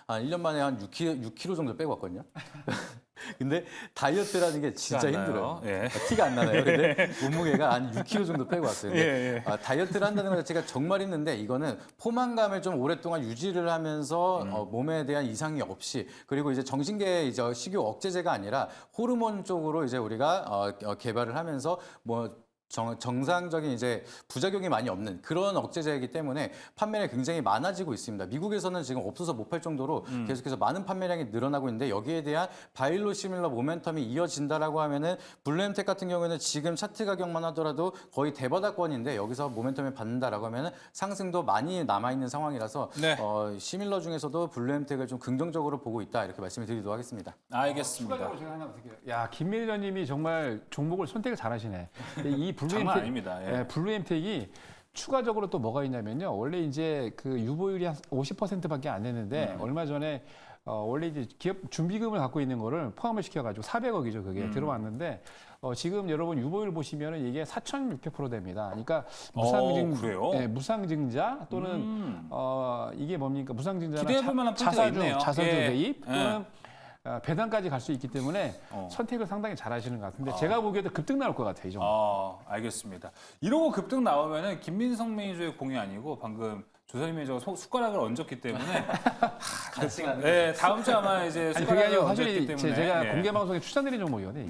한 1년 만에 한 6kg 정도 빼고 왔거든요. 근데 다이어트라는 게 진짜 티가 안 힘들어요. 나요. 예. 티가 안 나요. 근데 몸무게가 한 6kg 정도 빼고 왔어요. 근데 예, 예. 다이어트를 한다는 것 자체가 정말 힘든데 이거는 포만감을 좀 오랫동안 유지를 하면서 몸에 대한 이상이 없이 그리고 이제 정신계 이제 식욕 억제제가 아니라 호르몬 쪽으로 이제 우리가 개발을 하면서 뭐 정상적인 이제 부작용이 많이 없는 그런 억제제이기 때문에 판매량이 굉장히 많아지고 있습니다. 미국에서는 지금 없어서 못 팔 정도로 계속해서 많은 판매량이 늘어나고 있는데 여기에 대한 바이오시밀러 모멘텀이 이어진다라고 하면은 블루엠텍 같은 경우에는 지금 차트 가격만 하더라도 거의 대바닥권인데 여기서 모멘텀을 받는다라고 하면은 상승도 많이 남아 있는 상황이라서 네. 시밀러 중에서도 블루엠텍을 좀 긍정적으로 보고 있다 이렇게 말씀을 드리도록 하겠습니다. 알겠습니다. 추가적으로 제가 하나 드릴게요. 야, 김 매니저님이 정말 종목을 선택을 잘하시네. 이 장난 아닙니다. 예. 블루엠텍이 추가적으로 또 뭐가 있냐면요. 원래 이제 그 유보율이 한 50%밖에 안 됐는데 얼마 전에 원래 이제 기업 준비금을 갖고 있는 거를 포함을 시켜가지고 400억이죠. 그게 들어왔는데 지금 여러분 유보율 보시면은 이게 4,600% 됩니다. 그러니까 그래요? 무상증자 또는 이게 뭡니까? 무상증자나 기대해볼 만한 포인트가 있네요. 자사주 예. 대입 또는 배당까지 갈 수 있기 때문에 선택을 상당히 잘하시는 것 같은데 제가 보기에도 급등 나올 것 같아요. 이 정도. 알겠습니다. 이러고 급등 나오면은 김민성 매니저의 공이 아니고 방금 조선희 매니저가 숟가락을 얹었기 때문에 네, 다음 주 아마 이제 아니 그게 숟가락을 아니고 얹었기 사실 때문에 제가 예. 공개 방송에 추천드린 종목이거든요.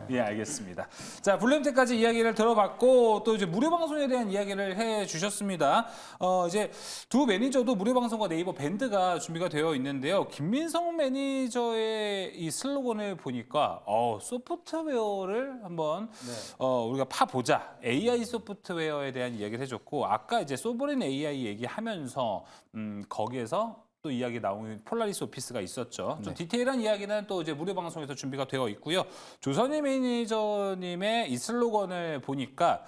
이게. 예, 알겠습니다. 자, 블루엠텍까지 이야기를 들어봤고 또 이제 무료 방송에 대한 이야기를 해 주셨습니다. 이제 두 매니저도 무료 방송과 네이버 밴드가 준비가 되어 있는데요. 김민성 매니저의 이 슬로건을 보니까 소프트웨어를 한번 우리가 파보자. AI 소프트웨어에 대한 이야기를 해줬고 아까 이제 소브린 AI 얘기하면서 거기에서 또 이야기 나온 폴라리스 오피스가 있었죠. 좀 디테일한 이야기는 또 이제 무료 방송에서 준비가 되어 있고요. 조선희 매니저님의 이 슬로건을 보니까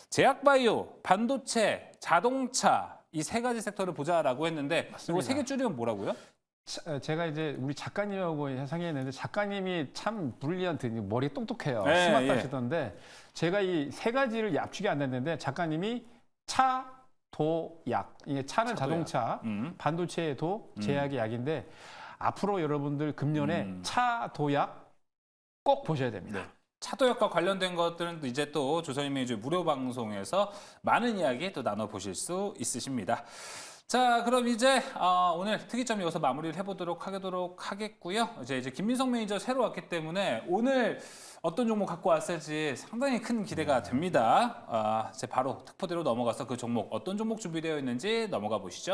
제약바이오, 반도체, 자동차 이 세 가지 섹터를 보자라고 했는데 이거 세 개 줄이면 뭐라고요? 제가 이제 우리 작가님하고 상의했는데 작가님이 참 브릴리언트, 머리 똑똑해요. 네, 스마트하시던데 제가 이 세 가지를 압축이 안 됐는데 작가님이 차, 도, 약. 이게 차는 자동차, 반도체의 도, 제약의 약인데 앞으로 여러분들 금년에 차, 도, 약 꼭 보셔야 됩니다. 네. 차도역과 관련된 것들은 또 이제 또 조선희 매니저 무료 방송에서 많은 이야기 또 나눠보실 수 있으십니다. 자, 그럼 이제 오늘 특이점 여기서 마무리를 해보도록 하겠고요. 이제 김민성 매니저 새로 왔기 때문에 오늘 어떤 종목 갖고 왔을지 상당히 큰 기대가 됩니다. 이제 바로 특보대로 넘어가서 그 종목 어떤 종목 준비되어 있는지 넘어가 보시죠.